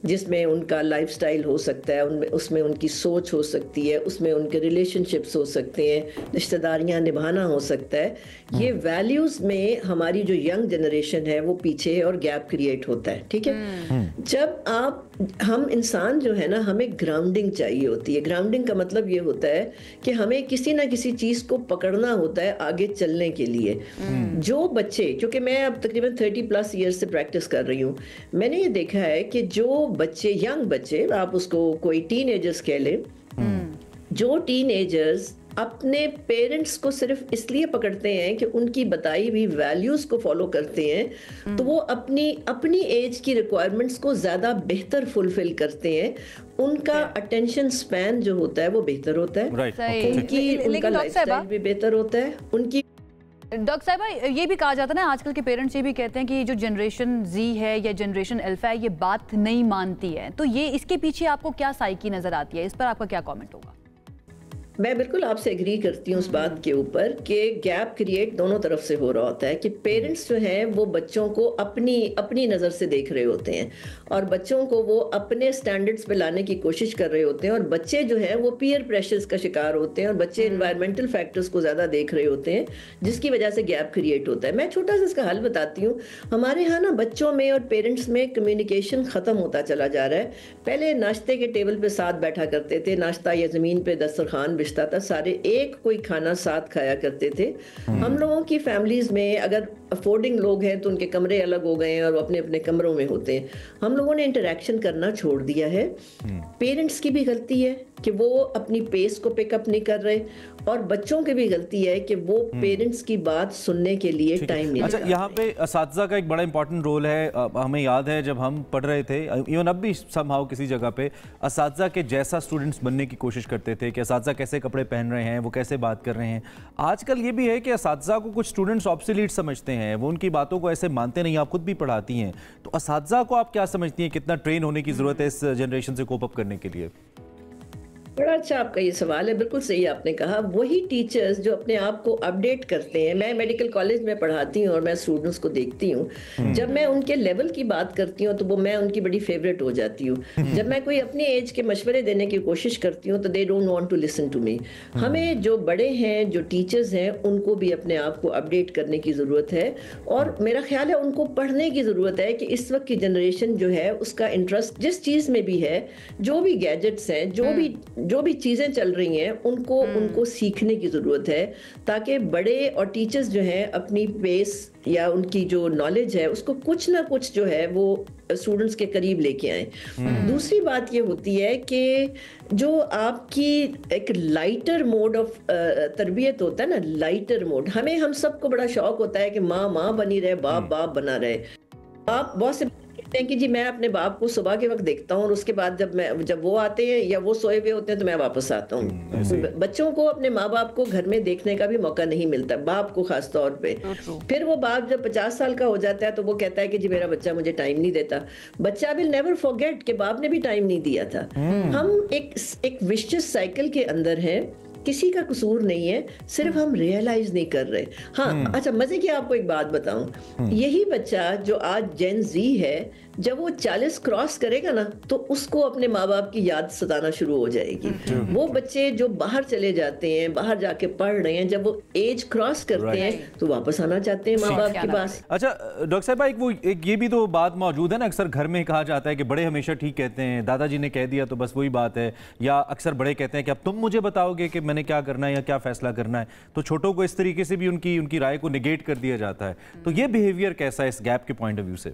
जिसमें उनका लाइफस्टाइल हो सकता है, उसमें उनकी सोच हो सकती है, उसमें उनके रिलेशनशिप्स हो सकते हैं, रिश्तेदारियां निभाना हो सकता है। ये वैल्यूज़ में हमारी जो यंग जनरेशन है वो पीछे है और गैप क्रिएट होता है, ठीक है। जब हम इंसान जो है ना हमें ग्राउंडिंग चाहिए होती है। ग्राउंडिंग का मतलब ये होता है कि हमें किसी ना किसी चीज़ को पकड़ना होता है आगे चलने के लिए। जो बच्चे, क्योंकि मैं अब तकरीबन 30+ ईयर्स से प्रैक्टिस कर रही हूँ, मैंने ये देखा है कि जो बच्चे, यंग बच्चे, आप उसको कोई टीनेजर्स कह लें, जो टीनेजर्स अपने पेरेंट्स को सिर्फ इसलिए पकड़ते हैं कि उनकी बताई हुई वैल्यूज को फॉलो करते हैं तो वो अपनी एज की रिक्वायरमेंट्स को ज़्यादा बेहतर फुलफिल करते हैं। उनका अटेंशन स्पैन जो होता है वो बेहतर होता है, उनका लाइफस्टाइल भी बेहतर होता है, उनकी। डॉक्टर साहिबा ये भी कहा जाता है ना, आजकल के पेरेंट्स ये भी कहते हैं कि जो जनरेशन जी है या जनरेशन अल्फा है ये बात नहीं मानती है, तो ये इसके पीछे आपको क्या साइकी नजर आती है? इस पर आपका क्या कमेंट होगा? मैं बिल्कुल आपसे एग्री करती हूँ उस बात के ऊपर कि गैप क्रिएट दोनों तरफ से हो रहा होता है कि पेरेंट्स जो हैं वो बच्चों को अपनी नज़र से देख रहे होते हैं और बच्चों को वो अपने स्टैंडर्ड्स पे लाने की कोशिश कर रहे होते हैं, और बच्चे जो हैं वो पीयर प्रेशर्स का शिकार होते हैं और बच्चे एनवायरमेंटल फैक्टर्स को ज़्यादा देख रहे होते हैं, जिसकी वजह से गैप क्रिएट होता है। मैं छोटा सा इसका हल बताती हूँ। हमारे यहाँ ना बच्चों में और पेरेंट्स में कम्युनिकेशन ख़त्म होता चला जा रहा है। पहले नाश्ते के टेबल पर साथ बैठा करते थे, नाश्ता या ज़मीन पर दस्तरखान बिछता था, सारे एक कोई खाना साथ खाया करते थे। हम लोगों की फैमिलीज में अगर अफोर्डिंग लोग हैं तो उनके कमरे अलग हो गए हैं और वो अपने अपने कमरों में होते हैं। हम लोगों ने इंटरेक्शन करना छोड़ दिया है। पेरेंट्स की भी गलती है कि वो अपनी पेस को पिकअप नहीं कर रहे, और बच्चों की भी गलती है कि वो पेरेंट्स की बात सुनने के लिए टाइम नहीं। अच्छा, यहाँ पे असातिज़ा का एक बड़ा इंपॉर्टेंट रोल है। हमें याद है जब हम पढ़ रहे थे, इवन अब भी समहाउ किसी जगह पे असातिज़ा के जैसा स्टूडेंट्स बनने की कोशिश करते थे कि असातिज़ा कैसे कपड़े पहन रहे हैं, वो कैसे बात कर रहे हैं। आजकल ये भी है कि असातिज़ा को कुछ स्टूडेंट्स ऑब्सोलीट समझते हैं, वो उनकी बातों को ऐसे मानते नहीं। आप खुद भी पढ़ाती हैं, तो असातिज़ा को आप क्या समझती हैं, कितना ट्रेन होने की ज़रूरत है इस जनरेशन से कोप अप करने के लिए? बड़ा अच्छा आपका ये सवाल है, बिल्कुल सही आपने कहा। वही टीचर्स जो अपने आप को अपडेट करते हैं, मैं मेडिकल कॉलेज में पढ़ाती हूँ और मैं स्टूडेंट्स को देखती हूँ, जब मैं उनके लेवल की बात करती हूँ तो वो मैं उनकी बड़ी फेवरेट हो जाती हूँ। जब मैं कोई अपनी एज के मशवरे देने की कोशिश करती हूँ तो they don't want to listen to me. हमें जो बड़े हैं, जो टीचर्स हैं, उनको भी अपने आप को अपडेट करने की ज़रूरत है, और मेरा ख्याल है उनको पढ़ने की ज़रूरत है कि इस वक्त की जनरेशन जो है उसका इंटरेस्ट जिस चीज़ में भी है, जो भी गैजेट्स हैं, जो भी चीजें चल रही हैं, उनको सीखने की जरूरत है, ताकि बड़े और टीचर्स जो हैं अपनी बेस या उनकी जो नॉलेज है उसको कुछ ना कुछ जो है वो स्टूडेंट्स के करीब लेके आए। दूसरी बात ये होती है कि जो आपकी एक लाइटर मोड ऑफ तरबियत होता है ना, लाइटर मोड, हम सबको बड़ा शौक होता है कि माँ बनी रहे, बाप बना रहे। आप बहुत से कहते हैं कि जी मैं अपने बाप को सुबह के वक्त देखता हूँ और उसके बाद जब वो आते हैं या वो सोए हुए होते हैं तो मैं वापस आता हूँ। बच्चों को अपने माँ बाप को घर में देखने का भी मौका नहीं मिलता, बाप को खास तौर पे। फिर वो बाप जब 50 साल का हो जाता है तो वो कहता है कि जी मेरा बच्चा मुझे टाइम नहीं देता। बच्चा विल नेवर फॉरगेट कि बाप ने भी टाइम नहीं दिया था। हम एक विशियस साइकिल के अंदर हैं, किसी का कसूर नहीं है, सिर्फ हम रियलाइज नहीं कर रहे। हाँ, अच्छा, मजे की आपको एक बात बताऊं, यही बच्चा जो आज जेन जी है, जब वो 40 क्रॉस करेगा ना तो उसको अपने माँ बाप की याद सताना शुरू हो जाएगी। वो बच्चे जो बाहर चले जाते हैं, बाहर जाके पढ़ रहे हैं, जब वो एज क्रॉस करते हैं तो वापस आना चाहते हैं माँ बाप के पास। अच्छा डॉक्टर साहिबा, एक ये भी तो बात मौजूद है ना, अक्सर घर में कहा जाता है कि बड़े हमेशा ठीक कहते हैं, दादाजी ने कह दिया तो बस वही बात है, या अक्सर बड़े कहते हैं कि अब तुम मुझे बताओगे कि मैंने क्या करना है या क्या फैसला करना है, तो छोटों को इस तरीके से भी उनकी राय को निगेट कर दिया जाता है। तो ये बिहेवियर कैसा है इस गैप के पॉइंट ऑफ व्यू से?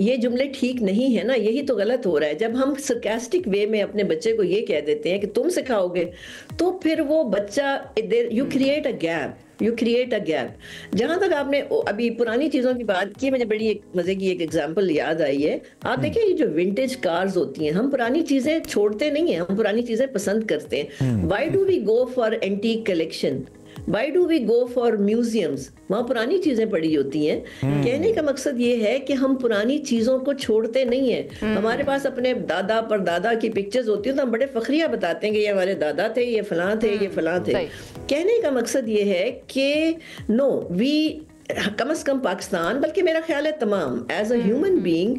ये जुमले ठीक नहीं है ना, यही तो गलत हो रहा है। जब हम सरकास्टिक वे में अपने बच्चे को ये कह देते हैं कि तुम सिखाओगे, तो फिर वो बच्चा, यू क्रिएट अ गैप। जहां तक आपने अभी पुरानी चीजों की बात की, मुझे बड़ी एक मजे की एक एग्जांपल याद आई है। आप देखिए, ये जो विंटेज कार्स होती हैं, हम पुरानी चीजें छोड़ते नहीं हैं, हम पुरानी चीजें पसंद करते हैं। Why do we go for antique collection? Why do we go for museums? वहाँ पुरानी चीजें पड़ी होती हैं। कहने का मकसद ये है कि हम पुरानी चीजों को छोड़ते नहीं हैं। हमारे पास अपने दादा परदादा की पिक्चर्स होती हैं तो हम बड़े फखरिया बताते हैं कि ये हमारे दादा थे, ये फलां थे, ये फलां थे। कहने का मकसद ये है कि नो, वी कम से कम पाकिस्तान, बल्कि मेरा ख्याल है तमाम, as a human being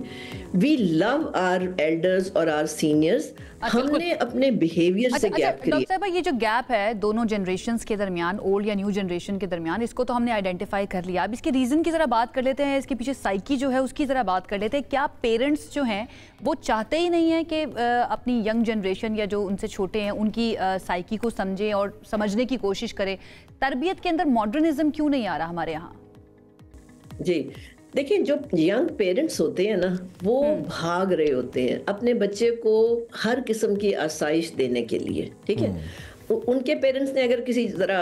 we love our elders और आवर सीनियर्स। हमने अपने बिहेवियर से गैप क्रिएट। डॉक्टर साहब, ये जो गैप है दोनों जनरेशंस के दरमियान, ओल्ड या न्यू जनरेशन के दरमियान, इसको तो हमने आइडेंटिफाई कर लिया। अब इसके रीजन की जरा बात कर लेते हैं, इसके पीछे साइकी जो है उसकी जरा बात कर लेते हैं। क्या पेरेंट्स जो हैं वो चाहते ही नहीं है कि अपनी यंग जनरेशन या जो उनसे छोटे हैं उनकी साइकी को समझें और समझने की कोशिश करें? तरबियत के अंदर मॉडर्निज्म क्यों नहीं आ रहा हमारे यहाँ? जी देखिए, जो यंग पेरेंट्स होते हैं ना, वो भाग रहे होते हैं अपने बच्चे को हर किस्म की आसाइश देने के लिए। ठीक है, उनके पेरेंट्स ने अगर किसी जरा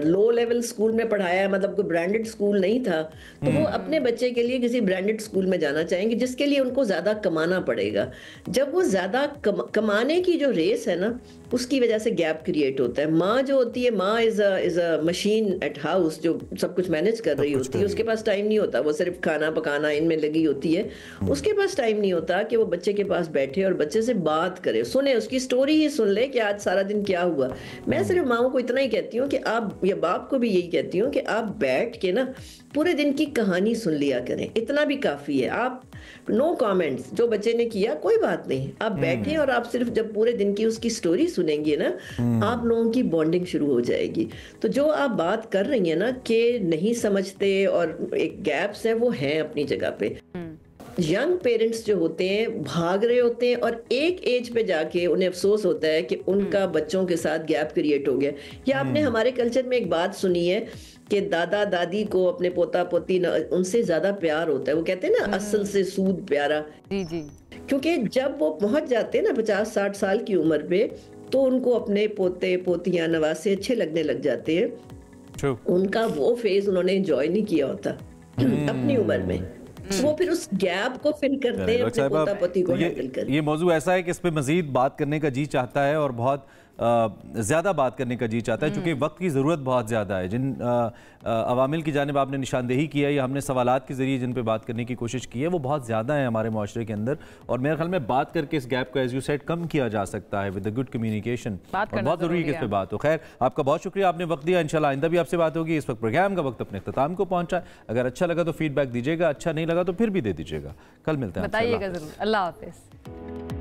लो लेवल स्कूल में पढ़ाया है, मतलब कोई ब्रांडेड स्कूल नहीं था, तो वो अपने बच्चे के लिए किसी ब्रांडेड स्कूल में जाना चाहेंगे, जिसके लिए उनको ज्यादा कमाना पड़ेगा। जब वो ज्यादा कमाने की जो रेस है ना, उसकी वजह से गैप क्रिएट होता है। माँ जो होती है, माँ is a machine eight house, जो सब कुछ मैनेज कर रही होती है। उसके पास टाइम नहीं होता, वो सिर्फ खाना पकाना इनमें लगी होती है। उसके पास टाइम नहीं होता कि वो बच्चे के पास बैठे और बच्चे से बात करे, सुने, उसकी स्टोरी ही सुन ले कि आज सारा दिन क्या हुआ। मैं सिर्फ माओ को इतना ही कहती हूँ कि आप, या बाप को भी यही कहती हूँ कि आप बैठ के ना पूरे दिन की कहानी सुन लिया करें, इतना भी काफी है। आप नो कमेंट्स, जो बच्चे ने किया कोई बात नहीं, आप बैठे और आप सिर्फ जब पूरे दिन की उसकी स्टोरी सुनेंगे ना, आप लोगों की बॉन्डिंग शुरू हो जाएगी। तो जो आप बात कर रही हैं ना कि नहीं समझते और एक गैप्स है, वो हैं अपनी जगह पे। यंग पेरेंट्स जो होते हैं भाग रहे होते हैं और एक एज पे जाके उन्हें अफसोस होता है कि उनका बच्चों के साथ गैप क्रिएट हो गया। या आपने हमारे कल्चर में एक बात सुनी है कि दादा दादी को अपने पोता पोती उनसे ज्यादा प्यार होता है। वो कहते हैं ना, असल से सूद प्यारा। जी जी। क्योंकि जब वो पहुंच जाते हैं ना 50-60 साल की उम्र पे, तो उनको अपने पोते पोतियां नवासे अच्छे लगने लग जाते हैं। उनका वो फेज उन्होंने एंजॉय नहीं किया होता अपनी उम्र में। वो फिर उस गैप को फिल करते हैं अपने पोता पोती को हैंडल कर। ये मौजूद ऐसा है कि इस पे मजीद बात करने का जी चाहता है और बहुत ज़्यादा बात करने का जी चाहता है, चूँकि वक्त की ज़रूरत बहुत ज़्यादा है। जिन अवामिल की जानिब आपने निशानदेही की है या हमने सवालात के ज़रिए जिन पे बात करने की कोशिश की है वो बहुत ज़्यादा है हमारे माशरे के अंदर, और मेरे ख्याल में बात करके इस गैप को एज यू सेड कम किया जा सकता है विद द गुड कम्युनिकेशन। बहुत ज़रूरी है कि इस पर बात हो। खैर, आपका बहुत शुक्रिया, आपने वक्त दिया। इंशाल्लाह आइंदा भी आपसे बात होगी। इस वक्त प्रोग्राम का वक्त अपने इख्तिताम को पहुंचा है। अगर अच्छा लगा तो फीडबैक दीजिएगा, अच्छा नहीं लगा तो फिर भी दे दीजिएगा। कल मिलते हैं, बताइएगा जरूर। अल्लाह हाफिज़।